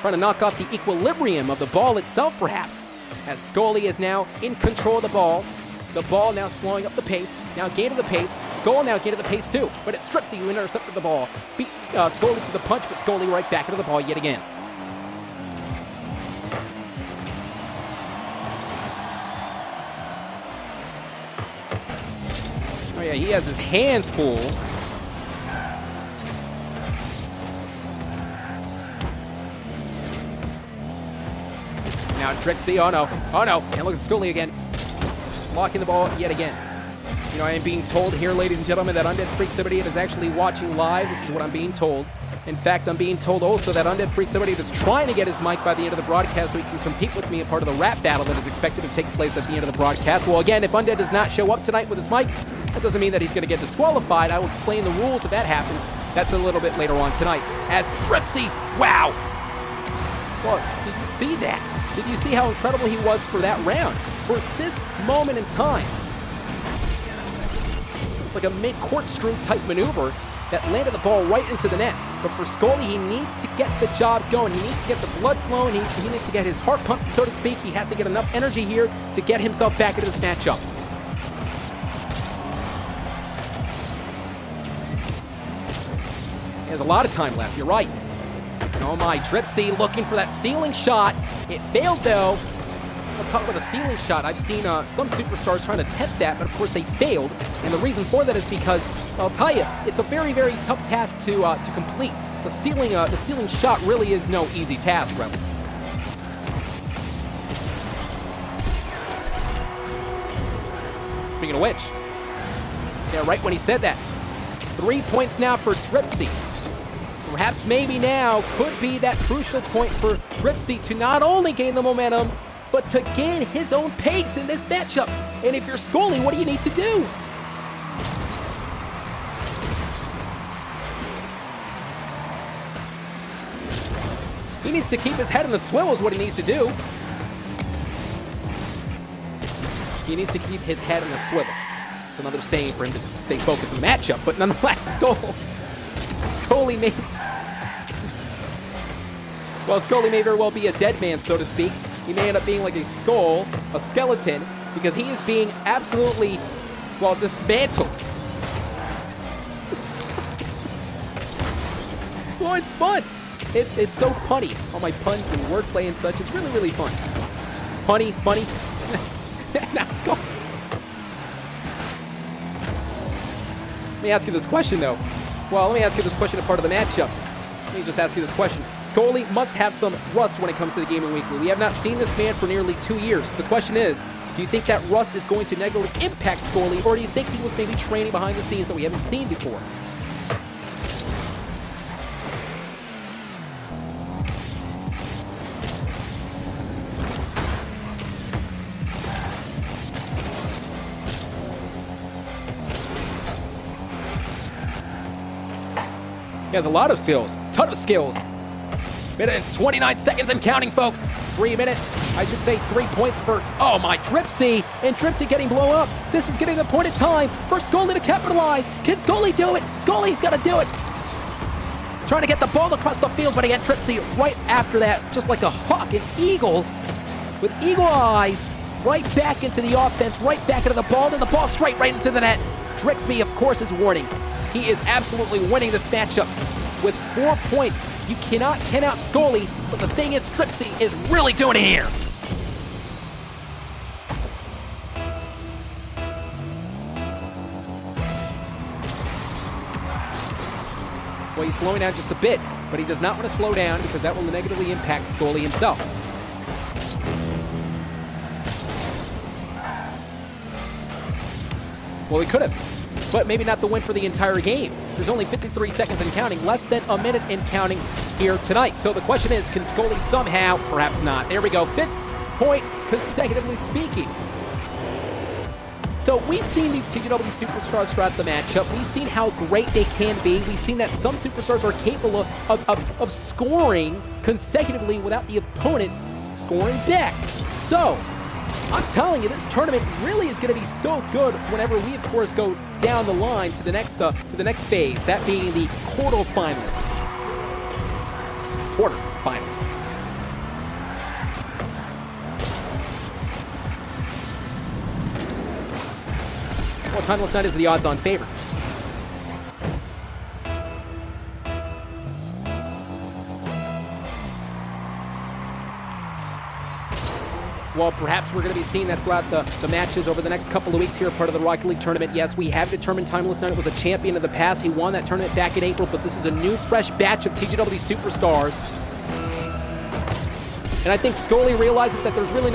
Trying to knock off the equilibrium of the ball itself, perhaps, as Scully is now in control of the ball. The ball now slowing up the pace, now gaining the pace. Scully now gaining the pace too, but it's Trixie who intercepted the ball. Beat Scully to the punch, but Scully right back into the ball yet again. Oh yeah, he has his hands full. Now Trixie, oh no, and look at Scully again, blocking the ball yet again. You know, I am being told here, ladies and gentlemen, that Undead Freak 78 is actually watching live. This is what I'm being told. In fact, I'm being told also that Undead Freak 78 is trying to get his mic by the end of the broadcast so he can compete with me in part of the rap battle that is expected to take place at the end of the broadcast. Well, again, if Undead does not show up tonight with his mic, that doesn't mean that he's going to get disqualified. I will explain the rules if that happens. That's a little bit later on tonight. As Trixie, wow! Well, did you see that? Did you see how incredible he was for that round? For this moment in time. It's like a mid-corkscrew type maneuver that landed the ball right into the net. But for Scully, he needs to get the job going. He needs to get the blood flowing. He needs to get his heart pumped, so to speak. He has to get enough energy here to get himself back into this matchup. He has a lot of time left, you're right. Oh my, Trixie looking for that ceiling shot. It failed though. Let's talk about the ceiling shot. I've seen some superstars trying to attempt that, but of course they failed. And the reason for that is because, I'll tell you, it's a very, very tough task to complete. The ceiling shot really is no easy task, Rebel. Speaking of which, yeah, right when he said that, 3 points now for Trixie. Perhaps maybe now could be that crucial point for Trixie to not only gain the momentum, but to gain his own pace in this matchup. And if you're Scully, what do you need to do? He needs to keep his head in the swivel is what he needs to do. He needs to keep his head in the swivel. Another saying for him to stay focused on the matchup, but nonetheless, Scully may... Well, Scully may very well be a dead man, so to speak. He may end up being like a skull, a skeleton, because he is being absolutely, well, dismantled. Well, it's fun. It's so punny. All my puns and wordplay and such. It's really, really fun. Punny, funny. Now Scully. Let me ask you this question, though. Well, let me ask you this question as part of the matchup. Let me just ask you this question. Scully must have some rust when it comes to the Gaming Weekly. We have not seen this man for nearly 2 years. The question is, do you think that rust is going to negatively impact Scully, or do you think he was maybe training behind the scenes that we haven't seen before? He has a lot of skills, ton of skills. Minute and 29 seconds and counting, folks. 3 minutes, I should say 3 points for, oh my, Dripsy. And Dripsy getting blown up. This is getting the point of time for Scully to capitalize. Can Scully do it? Scully's gotta do it. He's trying to get the ball across the field, but again, Dripsy right after that, just like a hawk, an eagle, with eagle eyes, right back into the offense, right back into the ball, and the ball straight right into the net. Dripsy, of course, is warning. He is absolutely winning this matchup with 4 points. You cannot count out Scully, but the thing is, Dripsy is really doing it here. Well, he's slowing down just a bit, but he does not want to slow down because that will negatively impact Scully himself. Well, he could have. But maybe not the win for the entire game. There's only 53 seconds and counting, less than a minute and counting here tonight. So the question is, can Scully somehow, perhaps not. There we go, 5th point consecutively speaking. So we've seen these TGW superstars throughout the matchup. We've seen how great they can be. We've seen that some superstars are capable of scoring consecutively without the opponent scoring back. So I'm telling you, this tournament really is going to be so good whenever we, of course, go down the line to the next phase, that being the quarterfinals. Well, Timeless Night is the odds-on favorite. Well, perhaps we're going to be seeing that throughout the matches over the next couple of weeks here, part of the Rocket League tournament. Yes, we have determined Timeless Night was a champion of the past. He won that tournament back in April, but this is a new, fresh batch of TGW superstars. And I think Scully realizes that there's really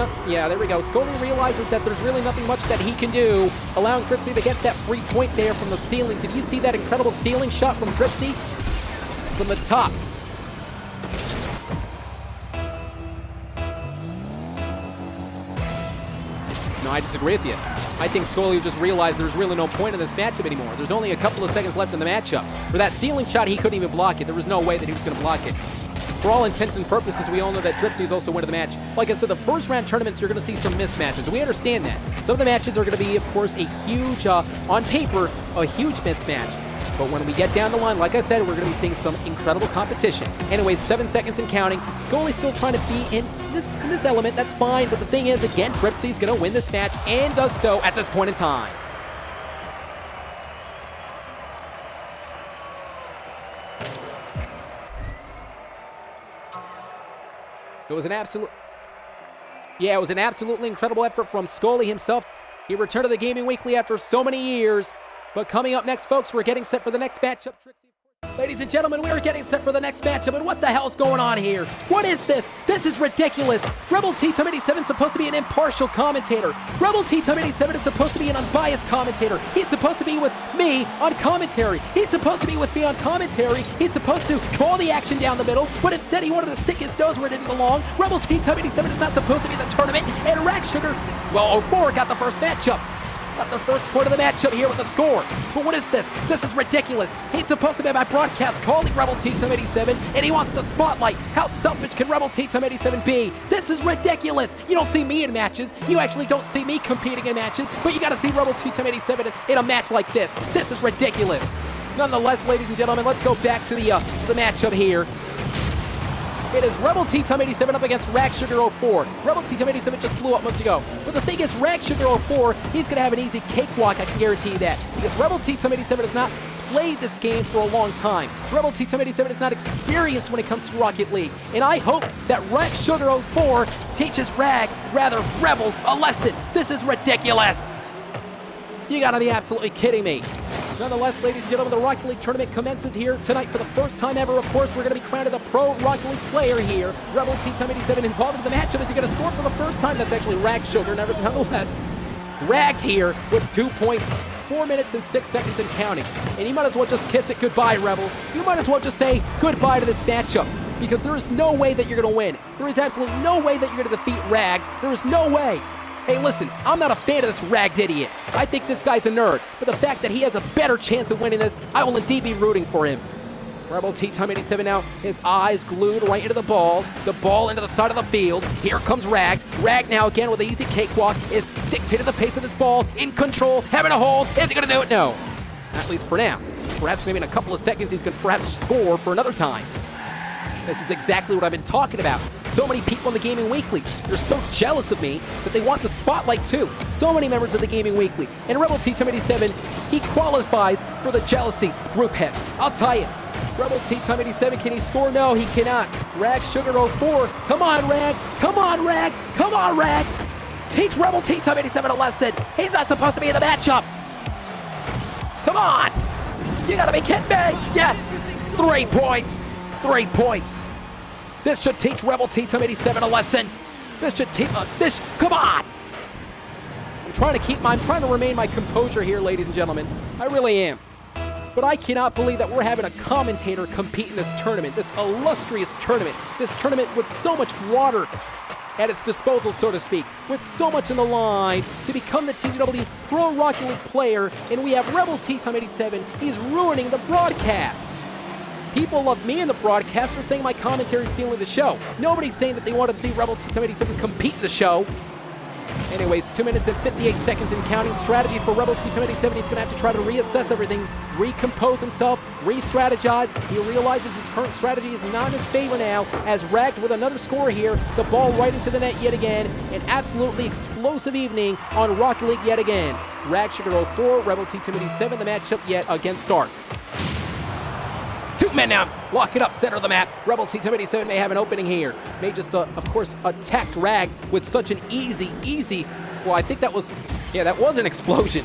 Scully realizes that there's really nothing much that he can do, allowing Dripsy to get that free point there from the ceiling. Did you see that incredible ceiling shot from Dripsy? From the top. No, I disagree with you. I think Scully just realized there's really no point in this matchup anymore. There's only a couple of seconds left in the matchup. For that ceiling shot, he couldn't even block it. There was no way that he was going to block it. For all intents and purposes, we all know that Dripsy is also winning the match. Like I said, the first round tournaments, you're going to see some mismatches. We understand that. Some of the matches are going to be, of course, a huge, on paper, a huge mismatch. But when we get down the line, like I said, we're going to be seeing some incredible competition. Anyways, 7 seconds and counting. Scully's still trying to be in this element. That's fine. But the thing is, again, Dripsy's going to win this match and does so at this point in time. It was an absolutely incredible effort from Scully himself. He returned to the Gaming Weekly after so many years. But coming up next, folks, we're getting set for the next matchup. Ladies and gentlemen, we are getting set for the next matchup, and what the hell's going on here? What is this? This is ridiculous. Rebel T-Time 87 is supposed to be an impartial commentator. Rebel T-Time 87 is supposed to be an unbiased commentator. He's supposed to be with me on commentary. He's supposed to be with me on commentary. He's supposed to call the action down the middle, but instead he wanted to stick his nose where it didn't belong. Rebel T-Time 87 is not supposed to be in the tournament, and Rack Sugar, well, 04 got the first matchup. Got the first point of the matchup here with the score. But what is this? This is ridiculous. He's supposed to be my broadcast calling Rebel Team 87, and he wants the spotlight. How selfish can Rebel Team 87 be? This is ridiculous. You don't see me in matches. You actually don't see me competing in matches, but you got to see Rebel Team 87 in a match like this. This is ridiculous. Nonetheless, ladies and gentlemen, let's go back to the matchup here. It is Rebel Team 87 up against Rag Sugar 04. Rebel Team 87 just blew up months ago. But the thing is, Rag Sugar 04, he's going to have an easy cakewalk, I can guarantee you that. Because Rebel Team 87 has not played this game for a long time. Rebel Team 87 is not experienced when it comes to Rocket League. And I hope that Rag Sugar 04 teaches Rebel, a lesson. This is ridiculous. You gotta be absolutely kidding me. Nonetheless, ladies and gentlemen, the Rocket League tournament commences here tonight for the first time ever. Of course, we're going to be crowned the pro Rocket League player here. Rebel Team 87 involved in the matchup. Is he going to score for the first time? That's actually Rag Sugar, nonetheless. Ragged here with 2 points, 4 minutes and 6 seconds and counting. And you might as well just kiss it goodbye, Rebel. You might as well just say goodbye to this matchup, because there is no way that you're going to win. There is absolutely no way that you're going to defeat Rag. There is no way. Hey, listen, I'm not a fan of this ragged idiot. I think this guy's a nerd, but the fact that he has a better chance of winning this, I will indeed be rooting for him. Rebel Team 87 now, his eyes glued right into the ball into the side of the field. Here comes Rag. Rag now again with an easy cakewalk is dictating the pace of this ball, in control, having a hold. Is he gonna do it? No. At least for now. Perhaps maybe in a couple of seconds he's gonna perhaps score for another time. This is exactly what I've been talking about. So many people in the Gaming Weekly, they're so jealous of me that they want the spotlight too. So many members of the Gaming Weekly. And Rebel Team 87, he qualifies for the jealousy group head. I'll tell you, Rebel Team 87, can he score? No, he cannot. Rag Sugar 04, come on, Rag. Come on, Rag. Come on, Rag. Teach Rebel Team 87 a lesson. He's not supposed to be in the matchup. Come on. You gotta be kidding me. Yes, 3 points. 3 points. This should teach Rebel Team 87 a lesson. This should teach, come on. I'm trying to remain my composure here, ladies and gentlemen. I really am. But I cannot believe that we're having a commentator compete in this tournament, this illustrious tournament, this tournament with so much water at its disposal, so to speak, with so much on the line to become the TGW Pro Rocket League player, and we have Rebel Team 87. He's ruining the broadcast. People love me in the broadcast. They're saying my commentary is stealing the show. Nobody's saying that they wanted to see Rebel Team 87 compete in the show. Anyways, 2 minutes and 58 seconds and counting. Strategy for Rebel Team 87. He's going to have to try to reassess everything, recompose himself, re-strategize. He realizes his current strategy is not in his favor now, as Ragged with another score here. The ball right into the net yet again. An absolutely explosive evening on Rocket League yet again. Rag Sugar 04, Rebel Team 87. The matchup yet again starts. 2 men now, lock it up, center of the map. Rebel Team 87 may have an opening here. May just, of course, attacked Rag with such an easy, well, I think that was an explosion.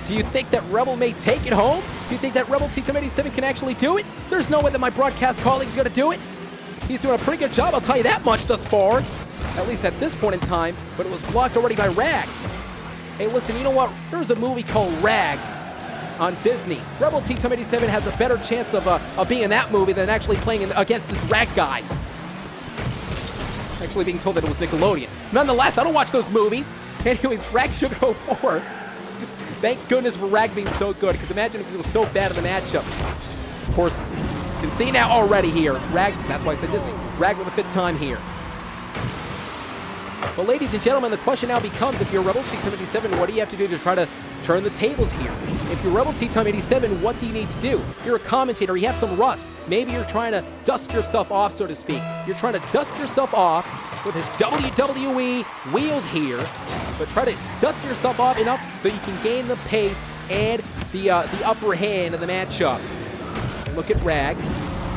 Do you think that Rebel may take it home? Do you think that Rebel Team 87 can actually do it? There's no way that my broadcast colleague's gonna do it. He's doing a pretty good job, I'll tell you that much thus far. At least at this point in time, but it was blocked already by Rags. Hey, listen, you know what? There's a movie called Rags on Disney. Rebel Team 87 has a better chance of being in that movie than actually playing against this Rag guy. Actually being told that it was Nickelodeon. Nonetheless, I don't watch those movies. Anyways, Rag Sugar 04. Thank goodness for Rag being so good, because imagine if he was so bad in the matchup. Of course, you can see now already here. Rags, that's why I said Disney. Rag with the 5th time here. But ladies and gentlemen, the question now becomes, if you're Rebel Team 87, what do you have to do to try to turn the tables here? If you're Rebel Team 87, what do you need to do? You're a commentator, you have some rust. Maybe you're trying to dust yourself off, so to speak. You're trying to dust yourself off with his WWE wheels here, but try to dust yourself off enough so you can gain the pace and the upper hand of the matchup. Look at Rags.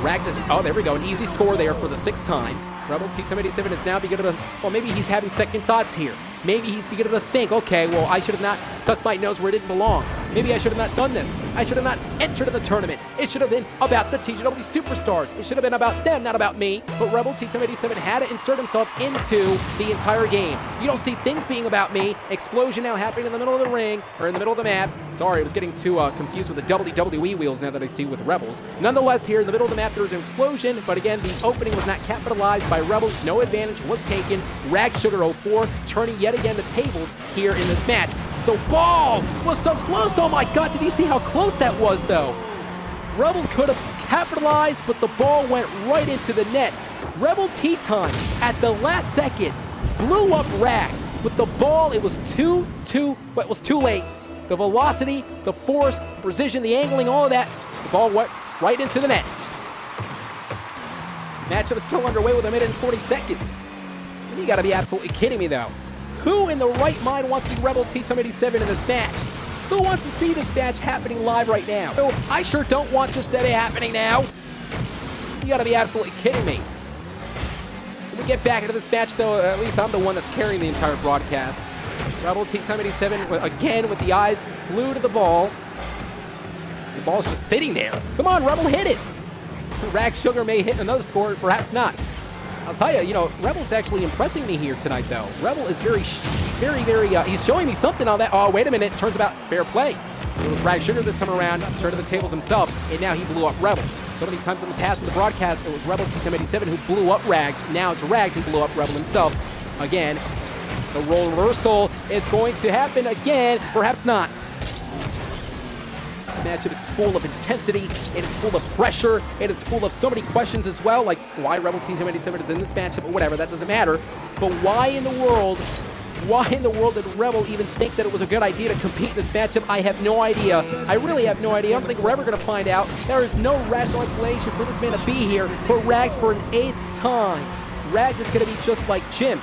Rags is, oh, there we go, an easy score there for the 6th time. Rebel Team 87 is now beginning to, well, maybe he's having second thoughts here. Maybe he's beginning to think, okay, well, I should have not stuck my nose where it didn't belong. Maybe I should have not done this. I should have not entered in the tournament. It should have been about the TGW Superstars. It should have been about them, not about me. But Rebel Team 87 had to insert himself into the entire game. You don't see things being about me. Explosion now happening in the middle of the ring, or in the middle of the map. Sorry, I was getting too confused with the WWE wheels now that I see with Rebels. Nonetheless, here in the middle of the map, there was an explosion, but again, the opening was not capitalized by Rebels. No advantage was taken. Rag Sugar 04 turning yet again the tables here in this match. the ball was so close. Oh my God, did you see how close that was though? Rebel could have capitalized, but the ball went right into the net. Rebel Tea Time at the last second blew up Rag with the ball. It was but it was too late. The velocity, the force, the precision, the angling, all of that, the ball went right into the net. Matchup is still underway with a minute and 40 seconds. You gotta be absolutely kidding me though. Who in the right mind wants to see Rebel Tea Time 87 in this match? Who wants to see this match happening live right now? No, I sure don't want this to be happening now. You gotta be absolutely kidding me. When we get back into this match though, at least I'm the one that's carrying the entire broadcast. Rebel Tea Time 87 again with the eyes glued to the ball. The ball's just sitting there. Come on, Rebel, hit it. Rag Sugar may hit another score, perhaps not. I'll tell you, Rebel's actually impressing me here tonight, though. Rebel is he's showing me something on that. Oh, wait a minute. Turns about fair play. It was Rag Sugar this time around, turned to the tables himself, and now he blew up Rebel. So many times in the past in the broadcast, it was Rebel Tea Time 87 who blew up Rag. Now it's Rag who blew up Rebel himself. Again, the role reversal is going to happen again. Perhaps not. This matchup is full of intensity, it is full of pressure, it is full of so many questions as well, like why Rebel Tea Time 87 is in this matchup, or whatever, that doesn't matter. But why in the world did Rebel even think that it was a good idea to compete in this matchup? I have no idea. I really have no idea. I don't think we're ever going to find out. There is no rational explanation for this man to be here for Rag for an 8th time. Rag is going to be just like Jim.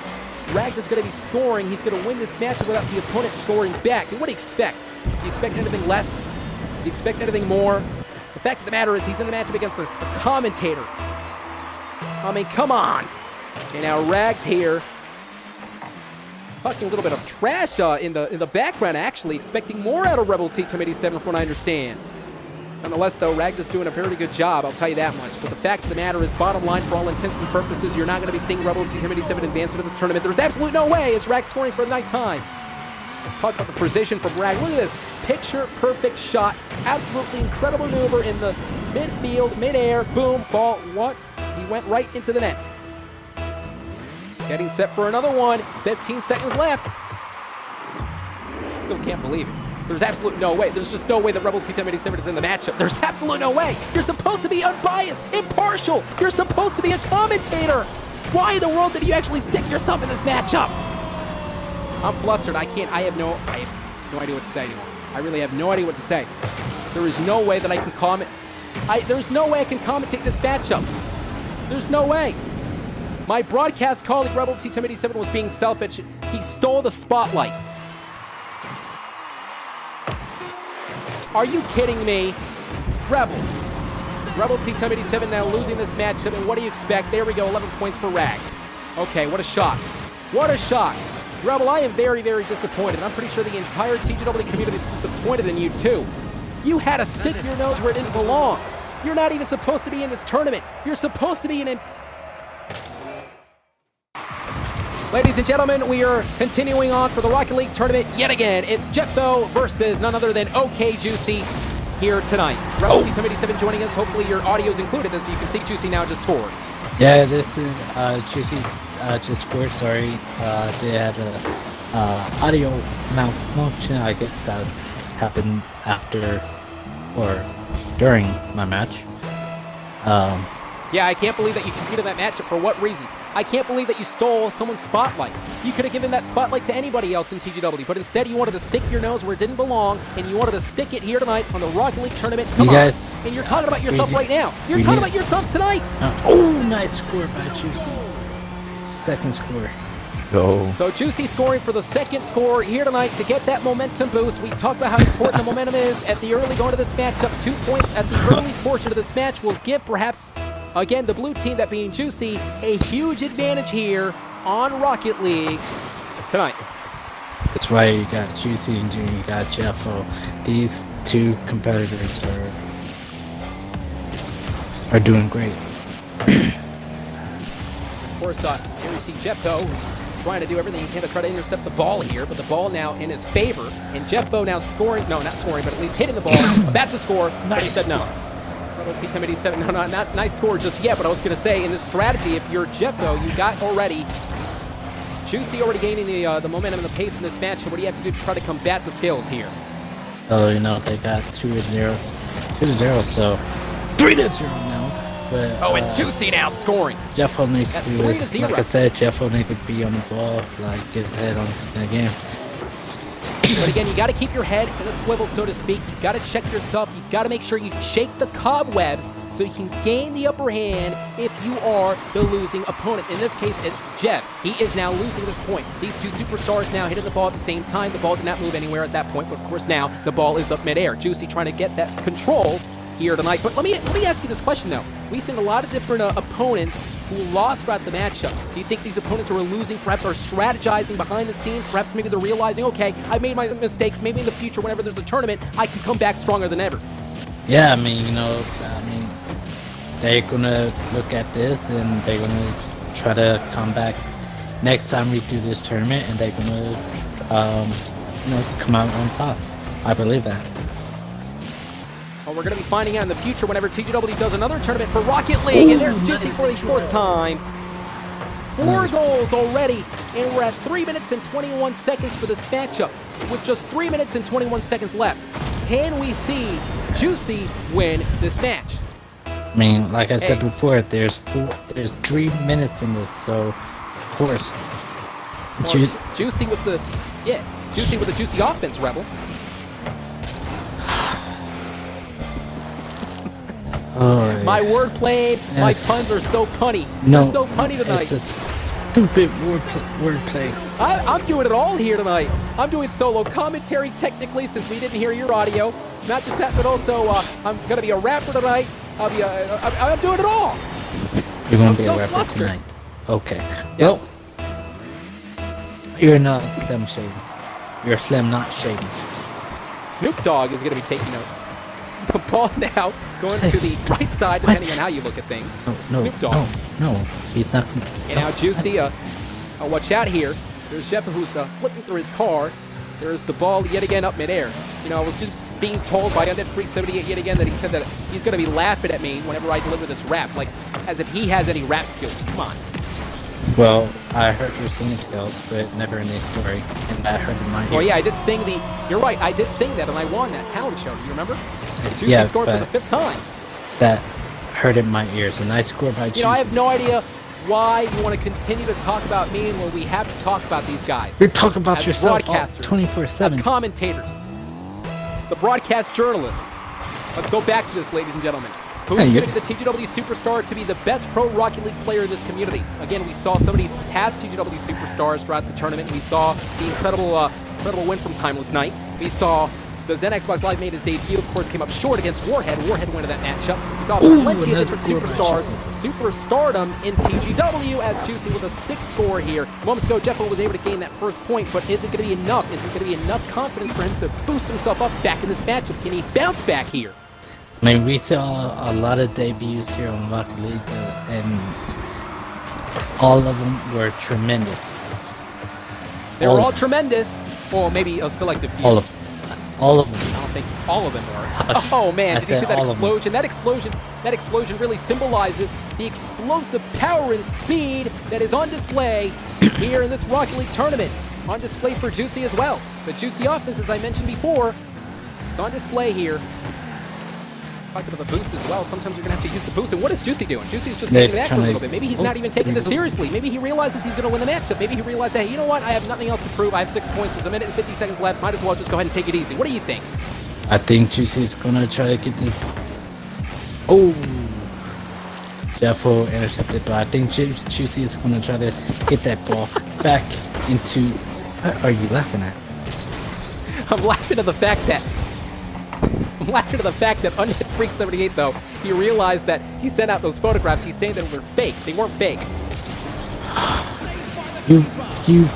Rag is going to be scoring. He's going to win this matchup without the opponent scoring back. And what do you expect? Do you expect anything less? Do you expect anything more? The fact of the matter is he's in a matchup against a commentator. I mean, come on. And now Rag's here. Talking a little bit of trash in the background, actually. Expecting more out of Rebel Tea Time 87 from what I understand. Nonetheless, though, Rag is doing a very good job, I'll tell you that much. But the fact of the matter is, bottom line, for all intents and purposes, you're not going to be seeing Rebel Tea Time 87 advance into this tournament. There's absolutely no way it's Rag scoring for the ninth time. Talk about the precision from Rag. Look at this. Picture-perfect shot. Absolutely incredible maneuver in the midfield, midair. Boom, ball, what? He went right into the net. Getting set for another one. 15 seconds left. Still can't believe it. There's absolute no way. There's just no way that Rebel Tea Time 87 is in the matchup. There's absolute no way. You're supposed to be unbiased, impartial. You're supposed to be a commentator. Why in the world did you actually stick yourself in this matchup? I'm flustered. I have no idea what to say anymore. I really have no idea what to say. There is no way that I can comment. There's no way I can commentate this matchup. There's no way. My broadcast colleague, Rebel Tea Time 87, was being selfish. He stole the spotlight. Are you kidding me? Rebel Tea Time 87 now losing this matchup, and what do you expect? There we go, 11 points for Rags. Okay, what a shock. What a shock. Rebel, I am very, very disappointed. I'm pretty sure the entire TGW community is disappointed in you, too. You had to stick your nose where it didn't belong. You're not even supposed to be in this tournament. You're supposed to be in... Ladies and gentlemen, we are continuing on for the Rocket League tournament yet again. It's Jeffo versus none other than OK Juicy here tonight. Rebel Tea Time 87 joining us. Hopefully your audio is included, as you can see Juicy now just scored. Yeah, this is Juicy just scored. Sorry, they had a audio malfunction. I guess that's happened after or during my match. Yeah, I can't believe that you competed in that matchup. For what reason? I can't believe that you stole someone's spotlight. You could have given that spotlight to anybody else in TGW, but instead you wanted to stick your nose where it didn't belong, and you wanted to stick it here tonight on the Rocket League tournament. Come on. And you're talking about yourself right now. You're talking about yourself tonight. Oh, nice score by Juicy. Second score. Let's go. So Juicy scoring for the second score here tonight to get that momentum boost. We talked about how important the momentum is at the early going to this matchup. 2 points at the early portion of this match will give perhaps... Again, the blue team, that being Juicy, a huge advantage here on Rocket League tonight. That's right, you got Juicy and Junior, you got Jeffo. These two competitors are doing great. Of course, here we see Jeffo, who's trying to do everything he can to try to intercept the ball here, but the ball now in his favor, and Jeffo now scoring, no, not scoring, but at least hitting the ball, about to score, but he said no. Rebel Tea Time 87, no, not nice score just yet, but I was going to say, in this strategy, if you're Jeffo, you got already Juicy already gaining the momentum and the pace in this match. So what do you have to do to try to combat the skills here? Oh, you know, they got 2-0, so 3-0 now. But, Oh, and Juicy now scoring. Jeff will need to That's do 3 to this. 0. Like I said, Jeff will need to be on the ball, like get his head on the game. But again, you got to keep your head in a swivel, so to speak. You got to check yourself. You got to make sure you shake the cobwebs so you can gain the upper hand if you are the losing opponent. In this case, it's Jeff. He is now losing this point. These two superstars now hitting the ball at the same time. The ball did not move anywhere at that point, but of course now the ball is up midair. Juicy trying to get that control here tonight. But let me ask you this question though. We've seen a lot of different opponents who lost throughout the matchup. Do you think these opponents who are losing perhaps are strategizing behind the scenes? Perhaps maybe they're realizing, okay, I've made my mistakes. Maybe in the future, whenever there's a tournament, I can come back stronger than ever. Yeah, I mean, you know, they're gonna look at this and they're gonna try to come back next time we do this tournament, and they're gonna, you know, come out on top. I believe that. Well, we're going to be finding out in the future whenever TGW does another tournament for Rocket League. And there's Juicy for the fourth time. 4 goals already, and we're at 3 minutes and 21 seconds for this matchup with just 3 minutes and 21 seconds left. Can we see Juicy win this match? I mean, like I said before, there's 3 minutes in this, so of course. Juicy with the Juicy offense, Rebel. Oh, my wordplay, yes. my puns are so punny. No, they're so punny tonight. It's a stupid wordplay. I'm doing it all here tonight. I'm doing solo commentary technically since we didn't hear your audio. Not just that, but also I'm gonna be a rapper tonight. I'm doing it all. You're gonna be so a rapper flustered tonight. Okay. Yes. Well, you're not slim shading. You're slim not shading. Snoop Dogg is gonna be taking notes. The ball now going to the right side, depending on how you look at things. No, Snoop Dogg. No, he's not. And now Juicy, watch out here. There's Jeff who's flipping through his car. There's the ball yet again up midair. You know, I was just being told by Undead Freak 78 yet again that he said that he's going to be laughing at me whenever I deliver this rap, like as if he has any rap skills. Come on. Well, I heard your singing skills, but never in the story, and I heard in my ears. Oh yeah, I did sing the. You're right, I did sing that, and I won that talent show. Do you remember? Juicy yeah, scored for the 5th time. That heard in my ears, and I scored by Juicy. You know, I have no idea why you want to continue to talk about me when we have to talk about these guys. You're talking about as yourself broadcasters, 24/7. as commentators. It's a broadcast journalist. Let's go back to this, ladies and gentlemen. Who's going to be the TGW Superstar to be the best pro Rocket League player in this community? Again, we saw somebody pass TGW Superstars throughout the tournament. We saw the incredible win from Timeless Night. We saw the Zen Xbox Live made his debut, of course, came up short against Warhead. Warhead win of that matchup. We saw plenty of different superstars, superstardom in TGW as Juicy with a 6th score here. Moments ago, Jeffo was able to gain that first point, but is it going to be enough? Is it going to be enough confidence for him to boost himself up back in this matchup? Can he bounce back here? I mean, we saw a lot of debuts here on Rocket League, and all of them were tremendous. They were all tremendous. Or maybe a selective few. All of them. I don't think all of them were. Oh man, did you see that explosion? That explosion really symbolizes the explosive power and speed that is on display here in this Rocket League tournament. On display for Juicy as well. The Juicy offense, as I mentioned before, it's on display here. Talked about the boost as well. Sometimes you're going to have to use the boost. And what is Juicy doing? Juicy's just hanging back for a little bit. Maybe he's not even taking this seriously. Maybe he realizes he's going to win the matchup. Maybe he realizes, hey, you know what? I have nothing else to prove. I have 6 points. There's a minute and 50 seconds left. Might as well just go ahead and take it easy. What do you think? I think Juicy's going to try to get this. Oh! Jeffo intercepted, but I think Juicy is going to try to get that ball back into... What are you laughing at? I'm laughing at the fact that Undead Freak 78, though, he realized that he sent out those photographs. He's saying that were fake. They weren't fake. You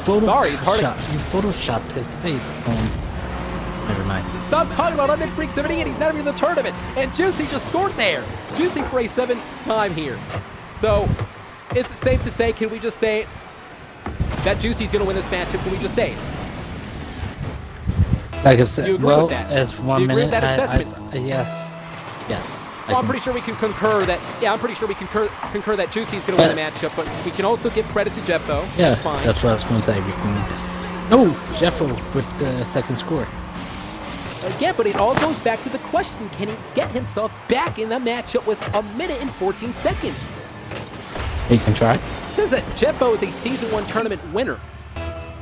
photoshopped. Sorry, it's hard. You photoshopped his face on. Never mind. Stop talking about Undead Freak 78. He's not even in the tournament, and Juicy just scored there. Juicy for a 7th time here. So, it's safe to say. Can we just say that Juicy's going to win this matchup? Can we just say it? Like I said, Do you agree well, with that? as 1 Do you agree minute, with that assessment? yes. Well, I'm pretty sure we can concur that. Yeah, I'm pretty sure we can concur that Juicy's going to win the matchup. But we can also give credit to Jeffo. Yeah, that's fine. That's what I was going to say. We can. Oh, Jeffo with the second score. Again, but it all goes back to the question: can he get himself back in the matchup with 1 minute and 14 seconds? He can try. It says that Jeffo is a Season 1 tournament winner.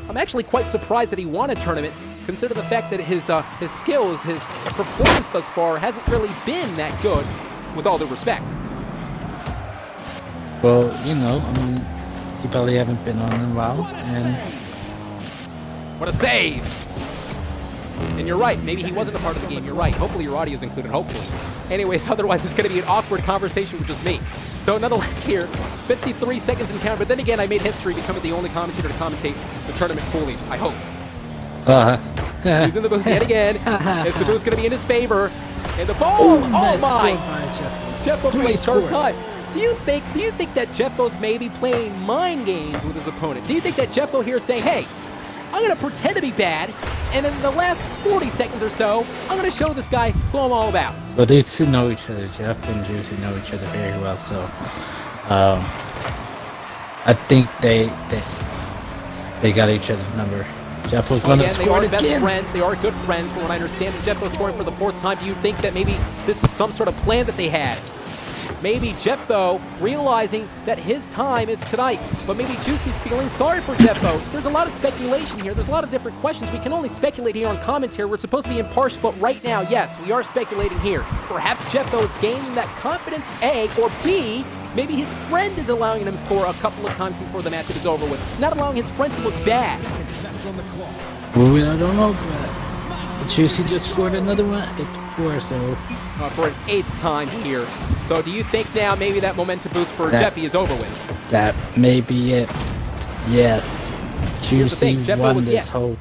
I'm actually quite surprised that he won a tournament, consider the fact that his skills, his performance thus far hasn't really been that good, with all due respect. Well, you know, I mean, you probably haven't been on in a while, and... What a save! And you're right, maybe he wasn't a part of the game, you're right. Hopefully your audio is included, hopefully. Anyways, otherwise it's going to be an awkward conversation with just me. So nonetheless here, 53 seconds in count, but then again I made history becoming the only commentator to commentate the tournament fully, I hope. He's in the boost yet again. Is the boost going to be in his favor? And the ball, oh my! Jeffo playing short time. Do you think that Jeffo's maybe playing mind games with his opponent? Do you think that Jeffo here is saying, hey, I'm going to pretend to be bad, and in the last 40 seconds or so, I'm going to show this guy who I'm all about? Well, these two know each other. Jeff and Juicy know each other very well, so I think they got each other's number. Jeff was going to score they are again. Best friends. They are good friends, from what I understand. And Jeffo scoring for the 4th time. Do you think that maybe this is some sort of plan that they had? Maybe Jeffo realizing that his time is tonight, but maybe Juicy's feeling sorry for Jeffo. There's a lot of speculation here. There's a lot of different questions. We can only speculate here on commentary. We're supposed to be impartial, but right now, yes, we are speculating here. Perhaps Jeffo is gaining that confidence, A, or B, maybe his friend is allowing him to score a couple of times before the matchup is over with, not allowing his friend to look bad. Well, I don't know, but Juicy just scored another one, 8-4, so... For an 8th time here. So do you think now maybe that momentum boost for Jeffy is over with? That may be it. Yes. Juicy won this whole...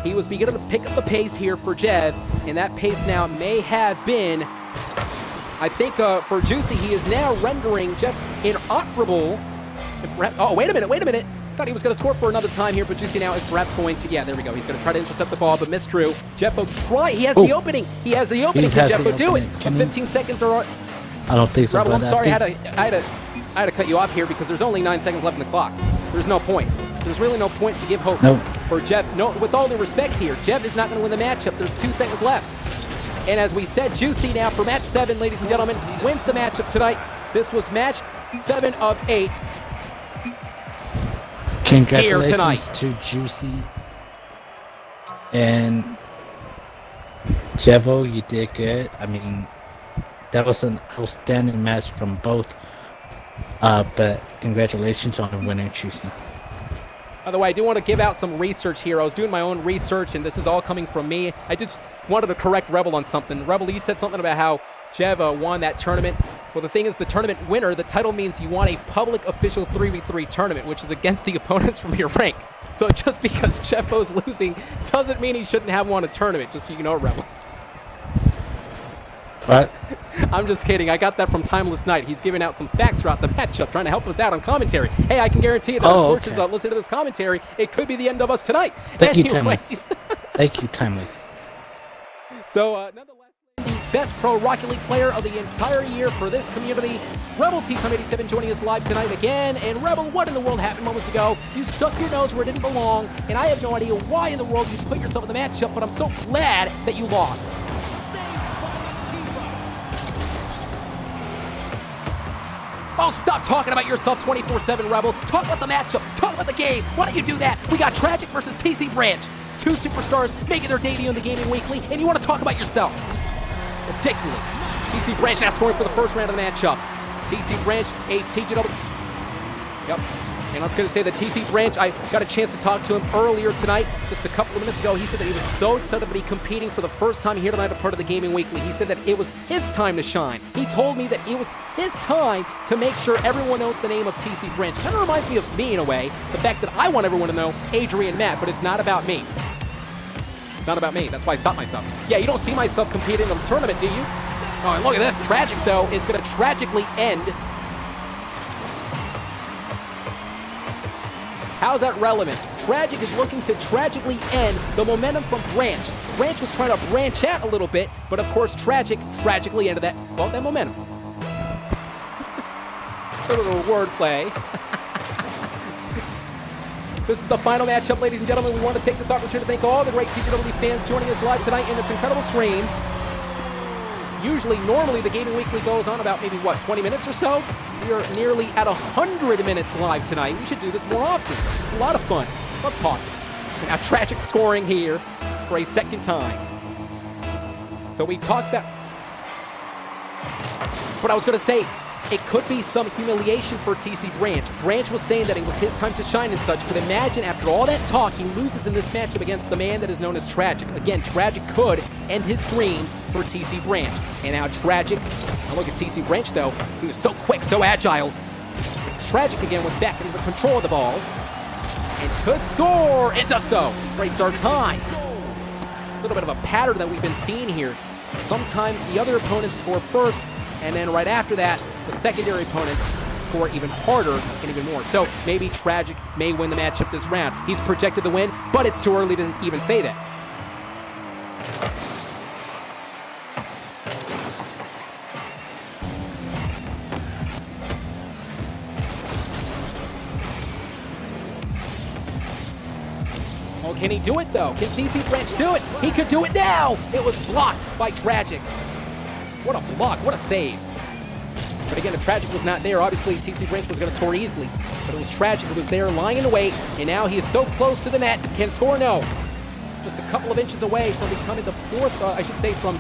He was beginning to pick up the pace here for Jev, and that pace now may have been... I think for Juicy, he is now rendering Jeff inoperable. Oh, wait a minute. Thought he was going to score for another time here, but Juicy now is perhaps going to... Yeah, there we go. He's going to try to intercept the ball, but misdrew. Jeffo try. He has the opening. He has the opening. Can Jeffo do it? 15 seconds are... I don't think so. Rebel, I'm sorry. I had to cut you off here because there's only 9 seconds left in the clock. There's no point. There's really no point to give hope for Jeff. No, with all due respect here, Jeff is not going to win the matchup. There's 2 seconds left. And as we said, Juicy now for match 7, ladies and gentlemen, wins the matchup tonight. This was match 7 of 8. Congratulations to Juicy and Jevo, you did good. I mean, that was an outstanding match from both. But congratulations on the winner, Juicy. By the way, I do want to give out some research here. I was doing my own research, and this is all coming from me. I just wanted to correct Rebel on something. Rebel, you said something about how Jev won that tournament. Well, the thing is, the tournament winner, the title means you won a public official 3v3 tournament, which is against the opponents from your rank. So just because Jeffo's losing doesn't mean he shouldn't have won a tournament, just so you know, Rebel. What? I'm just kidding. I got that from Timeless Night. He's giving out some facts throughout the matchup, trying to help us out on commentary. Hey, I can guarantee you that if Scorch is listening to this commentary, it could be the end of us tonight. Thank you, Timeless. Thank you, Timeless. So, nonetheless, the best pro Rocket League player of the entire year for this community, Rebel T-Time87 joining us live tonight again. And Rebel, what in the world happened moments ago? You stuck your nose where it didn't belong, and I have no idea why in the world you put yourself in the matchup, but I'm so glad that you lost. Oh, stop talking about yourself 24/7, Rebel. Talk about the matchup. Talk about the game. Why don't you do that? We got Tragic versus TC Branch. 2 superstars making their debut in the Gaming Weekly, and you want to talk about yourself. Ridiculous. TC Branch now scoring for the first round of the matchup. TC Branch, a TGW. Yep. And I was going to say that TC Branch, I got a chance to talk to him earlier tonight, just a couple of minutes ago. He said that he was so excited to be competing for the first time here tonight, a part of the Gaming Weekly. He said that it was his time to shine. He told me that it was his time to make sure everyone knows the name of TC Branch. Kind of reminds me of me in a way, the fact that I want everyone to know Adrian Matt, but it's not about me. It's not about me. That's why I stopped myself. Yeah, you don't see myself competing in the tournament, do you? Oh, and look at this. Tragic, though, is going to tragically end. How's that relevant? Tragic is looking to tragically end the momentum from Branch. Branch was trying to branch out a little bit, but of course Tragic tragically ended that momentum. A little wordplay. This is the final matchup, ladies and gentlemen. We want to take this opportunity to thank all the great TGW fans joining us live tonight in this incredible stream. Normally, the Gaming Weekly goes on about maybe, 20 minutes or so? We are nearly at 100 minutes live tonight. We should do this more often. It's a lot of fun. Love talking. Now, Tragic scoring here for a second time. So we talked that. But I was going to say, it could be some humiliation for TC Branch. Branch was saying that it was his time to shine and such, but imagine after all that talk, he loses in this matchup against the man that is known as Tragic. Again, Tragic could end his dreams for TC Branch. And now Tragic, now look at TC Branch though, he was so quick, so agile. It's Tragic again with back into control of the ball. And could score, it does so. Breaks our time. A little bit of a pattern that we've been seeing here. Sometimes the other opponents score first, and then right after that, the secondary opponents score even harder and even more. So maybe Tragic may win the matchup this round. He's projected to win, but it's too early to even say that. Oh, can he do it though? Can TC Branch do it? He could do it now! It was blocked by Tragic. What a block, what a save. But again, if Tragic was not there, obviously TC Branch was going to score easily. But it was Tragic who was there lying in wait, and now he is so close to the net. Can score? No. Just a couple of inches away from becoming the fourth, from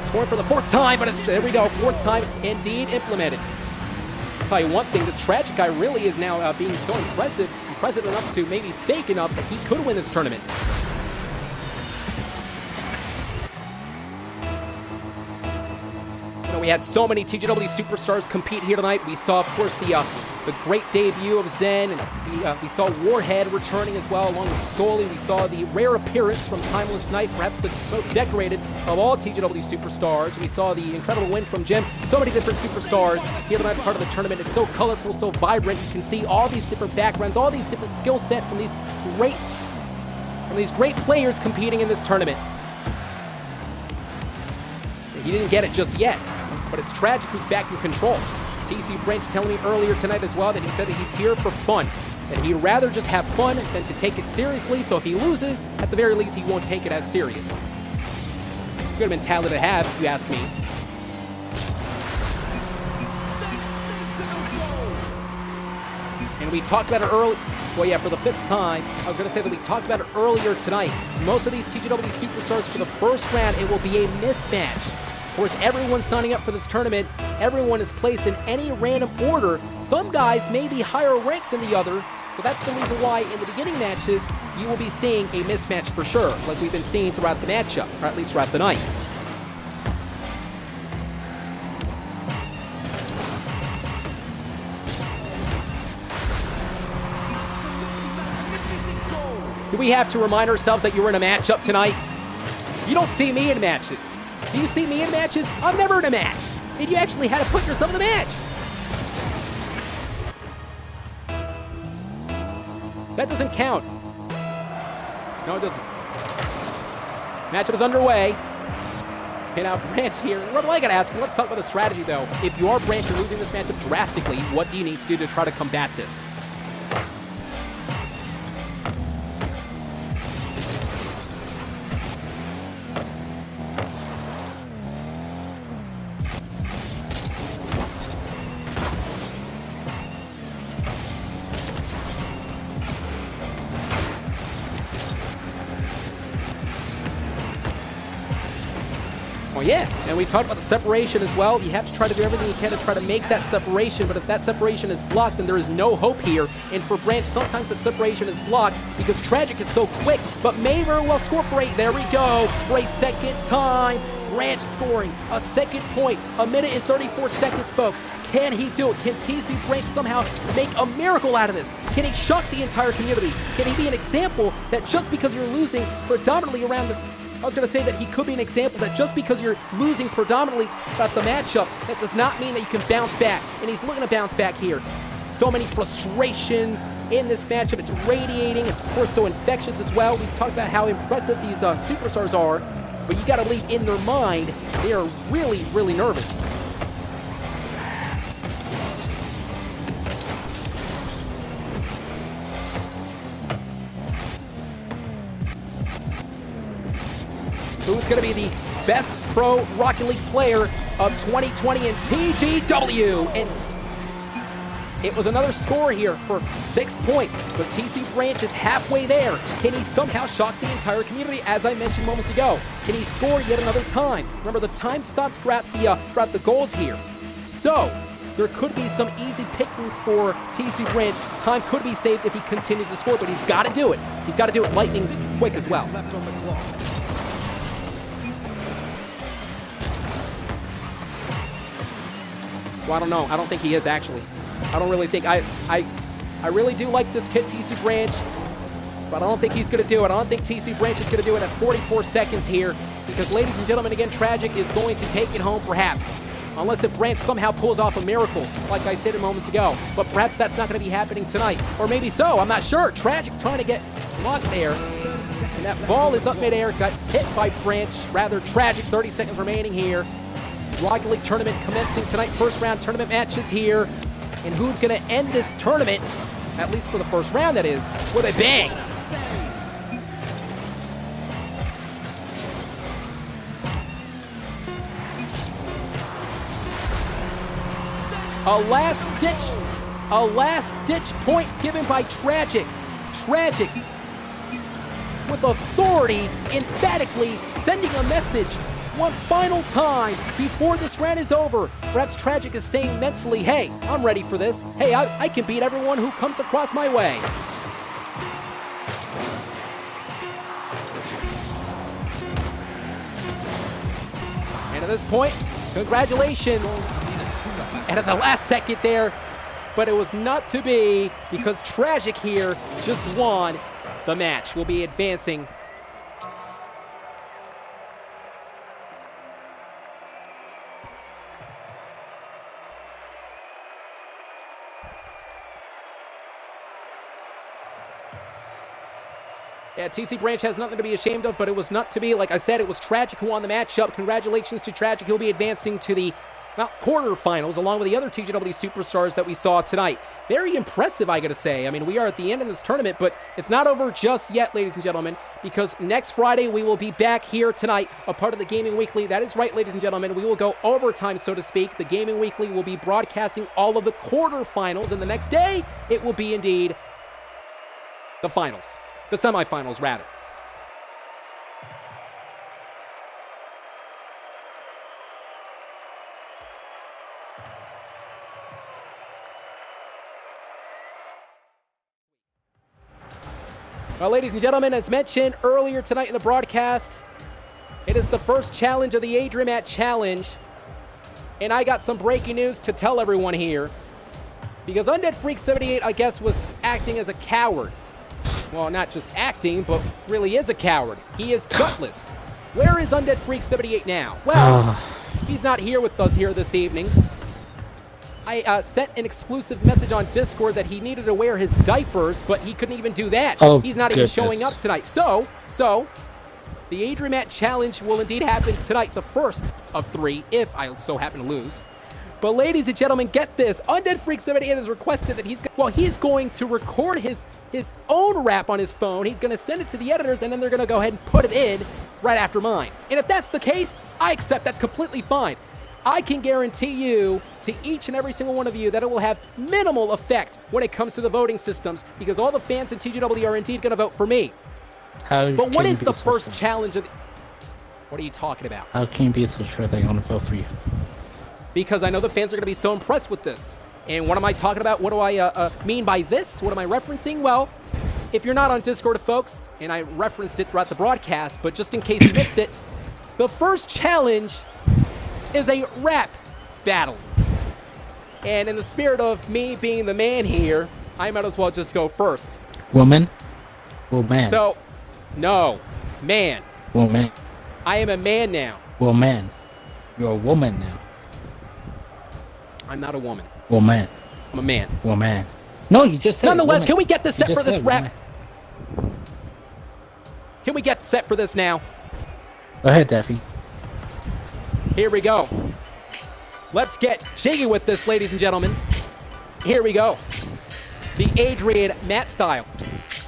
scoring for the fourth time, but there we go, fourth time indeed implemented. I'll tell you one thing, this Tragic guy really is now being so impressive enough to maybe think enough that he could win this tournament. We had so many TGW superstars compete here tonight. We saw, of course, the great debut of Zen, and we saw Warhead returning as well, along with Scully. We saw the rare appearance from Timeless Knight, perhaps the most decorated of all TGW superstars. We saw the incredible win from Jim. So many different superstars here tonight, part of the tournament. It's so colorful, so vibrant. You can see all these different backgrounds, all these different skill sets from these great players competing in this tournament. He didn't get it just yet, but it's Tragic who's back in control. TC Branch telling me earlier tonight as well that he said that he's here for fun, that he'd rather just have fun than to take it seriously, so if he loses, at the very least, he won't take it as serious. It's a good mentality to have, if you ask me. And we talked about it earlier. Well, yeah, for the fifth time, I was going to say that we talked about it earlier tonight. Most of these TGW superstars for the first round, it will be a mismatch. Of course, everyone signing up for this tournament, everyone is placed in any random order. Some guys may be higher ranked than the other, so that's the reason why in the beginning matches, you will be seeing a mismatch for sure, like we've been seeing throughout the matchup, or at least throughout the night. Do we have to remind ourselves that you're in a matchup tonight? You don't see me in matches. Do you see me in matches? I'm never in a match. And you actually had to put yourself in the match. That doesn't count. No, it doesn't. Matchup is underway. And now Branch here. What do I gotta ask you? Let's talk about the strategy though. If you are Branch, you're losing this matchup drastically, what do you need to do to try to combat this? Yeah, and we talked about the separation as well. You have to try to do everything you can to try to make that separation, but if that separation is blocked, then there is no hope here. And for Branch, sometimes that separation is blocked because Tragic is so quick, but may very well score for 8. There we go, for a second time. Branch scoring a second point, 1 minute and 34 seconds, folks. Can he do it? Can TC Branch somehow make a miracle out of this? Can he shock the entire community? Can he be an example that just because you're losing predominantly around the... I was going to say that he could be an example that just because you're losing predominantly about the matchup, that does not mean that you can bounce back. And he's looking to bounce back here. so many frustrations in this matchup. It's radiating. It's, of course, so infectious as well. We've talked about how impressive these superstars are, but you got to leave in their mind, they are really, really nervous. Who's going to be the best pro Rocket League player of 2020 in TGW? And it was another score here for 6 points, but TC Branch is halfway there. Can he somehow shock the entire community, as I mentioned moments ago? Can he score yet another time? Remember, the time stops throughout the goals here. So, there could be some easy pickings for TC Branch. Time could be saved if he continues to score, but he's got to do it. He's got to do it lightning quick as well. Well, I don't know. I don't think he is, actually. I don't really think. I really do like this kid, TC Branch, but I don't think he's going to do it. I don't think TC Branch is going to do it at 44 seconds here because, ladies and gentlemen, again, Tragic is going to take it home, perhaps, unless if Branch somehow pulls off a miracle, like I said moments ago. But perhaps that's not going to be happening tonight. Or maybe so. I'm not sure. Tragic trying to get blocked there. And that ball is up midair. Got hit by Branch. Rather Tragic. 30 seconds remaining here. Rocket League tournament commencing tonight. First round tournament matches here. And who's going to end this tournament, at least for the first round, that is, with a bang? A last ditch point given by Tragic. Tragic, with authority, emphatically sending a message one final time before this round is over. Perhaps Tragic is saying mentally, hey, I'm ready for this. Hey, I can beat everyone who comes across my way. And at this point, congratulations. And at the last second there, but it was not to be because Tragic here just won the match. We'll be advancing. Yeah, TC Branch has nothing to be ashamed of, but it was not to be. Like I said, it was Tragic who won the matchup. Congratulations to Tragic. He'll be advancing to the quarterfinals along with the other TGW superstars that we saw tonight. Very impressive, I gotta say. I mean, we are at the end of this tournament, but it's not over just yet, ladies and gentlemen, because next Friday we will be back here tonight, a part of the Gaming Weekly. That is right, ladies and gentlemen. We will go overtime, so to speak. The Gaming Weekly will be broadcasting all of the quarterfinals, and the next day it will be indeed the finals. The semifinals, rather. Well, ladies and gentlemen, as mentioned earlier tonight in the broadcast, it is the first challenge of the Adrian Matt Challenge. And I got some breaking news to tell everyone here. Because Undead Freak 78, I guess, was acting as a coward. Well, not just acting, but really is a coward. He is gutless. Where is Undead Freak 78 now? Well, he's not here with us here this evening. I sent an exclusive message on Discord that he needed to wear his diapers, but he couldn't even do that. Oh, he's not even showing up tonight. So, the Adrian Matt Challenge will indeed happen tonight, the first of 3, if I so happen to lose. But ladies and gentlemen, get this. Undead Freak 78 has requested that he's going to record his own rap on his phone. He's going to send it to the editors, and then they're going to go ahead and put it in right after mine. And if that's the case, I accept. That's completely fine. I can guarantee you, to each and every single one of you, that it will have minimal effect when it comes to the voting systems, because all the fans in TGW are indeed going to vote for me. But what is the first challenge of the... What are you talking about? How can you be so sure they're going to vote for you? Because I know the fans are going to be so impressed with this. And what am I talking about? What do I mean by this? What am I referencing? Well, if you're not on Discord, folks, and I referenced it throughout the broadcast, but just in case you missed it, the first challenge is a rap battle. And in the spirit of me being the man here, I might as well just go first. Woman? Well, man. So, no. Man. Well, man. I am a man now. Well, man. You're a woman now. I'm not a woman. Well, man. I'm a man. Well, man. No, you just said Nonetheless, woman. can we get this You set just for this said rap? woman. Can we get set for this now? Go ahead, Daffy. Here we go. Let's get jiggy with this, ladies and gentlemen. Here we go. The Adrian Matt style.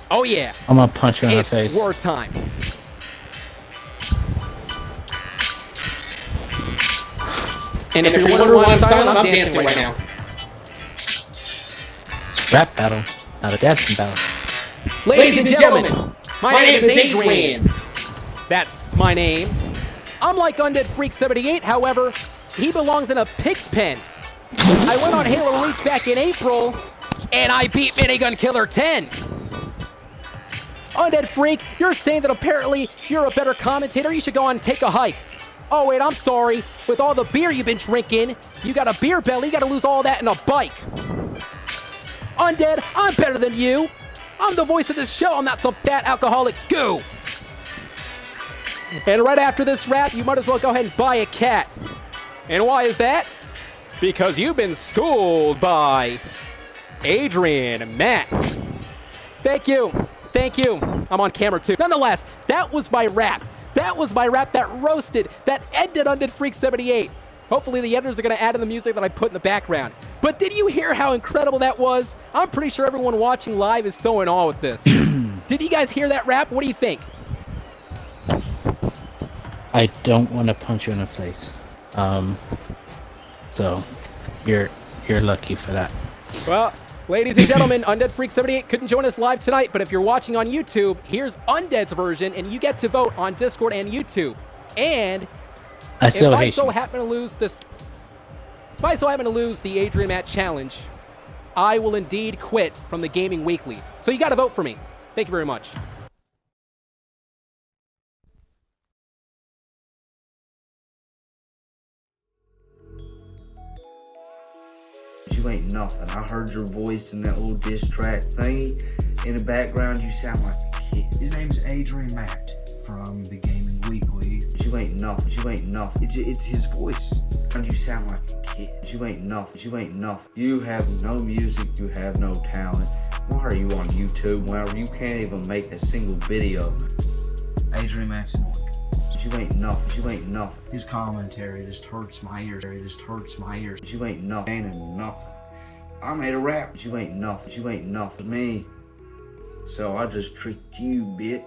Oh yeah. I'm gonna punch you in the It's face. war time. And if you're wondering why I'm silent, I'm dancing right now. It's a rap battle, not a dancing battle. Ladies and gentlemen, my name is Adrian. That's my name. I'm like Undead Freak 78, however, he belongs in a pig's pen. I went on Halo Reach back in April, and I beat Minigun Killer 10. Undead Freak, you're saying that apparently you're a better commentator. You should go on and take a hike. Oh wait, I'm sorry. With all the beer you've been drinking, you got a beer belly, you gotta lose all that in a bike. Undead, I'm better than you. I'm the voice of this show, I'm not some fat alcoholic goo. And right after this rap, you might as well go ahead and buy a cat. And why is that? Because you've been schooled by Adrian Matt. Thank you. Thank you. I'm on camera too. Nonetheless, that was my rap. That was my rap that roasted, that ended Undead Freak 78. Hopefully the editors are gonna add in the music that I put in the background. But did you hear how incredible that was? I'm pretty sure everyone watching live is so in awe with this. Did you guys hear that rap? What do you think? I don't want to punch you in the face. So you're lucky for that. Well, ladies and gentlemen, Undead Freak 78 couldn't join us live tonight, but if you're watching on YouTube, here's Undead's version, and you get to vote on Discord and YouTube. And I still if I hate so you. happen to lose this, if I so happen to lose the Adrian Matt challenge, I will indeed quit from the Gaming Weekly. So you got to vote for me. Thank you very much. You ain't nothing. I heard your voice in that little diss track thingy. In the background, you sound like a kid. His name's Adrian Matt from the Gaming Weekly. You ain't nothing. You ain't nothing. It's his voice. You sound like a kid. You ain't nothing. You ain't nothing. You have no music. You have no talent. Why are you on YouTube whenever you can't even make a single video? Adrian Matt's annoying. You ain't nothing. You ain't nothing. His commentary just hurts my ears. It just hurts my ears. You ain't nothing. Ain't nothing. I made a rap. You ain't nothing. You ain't nothing. Me. So I just tricked you, bitch.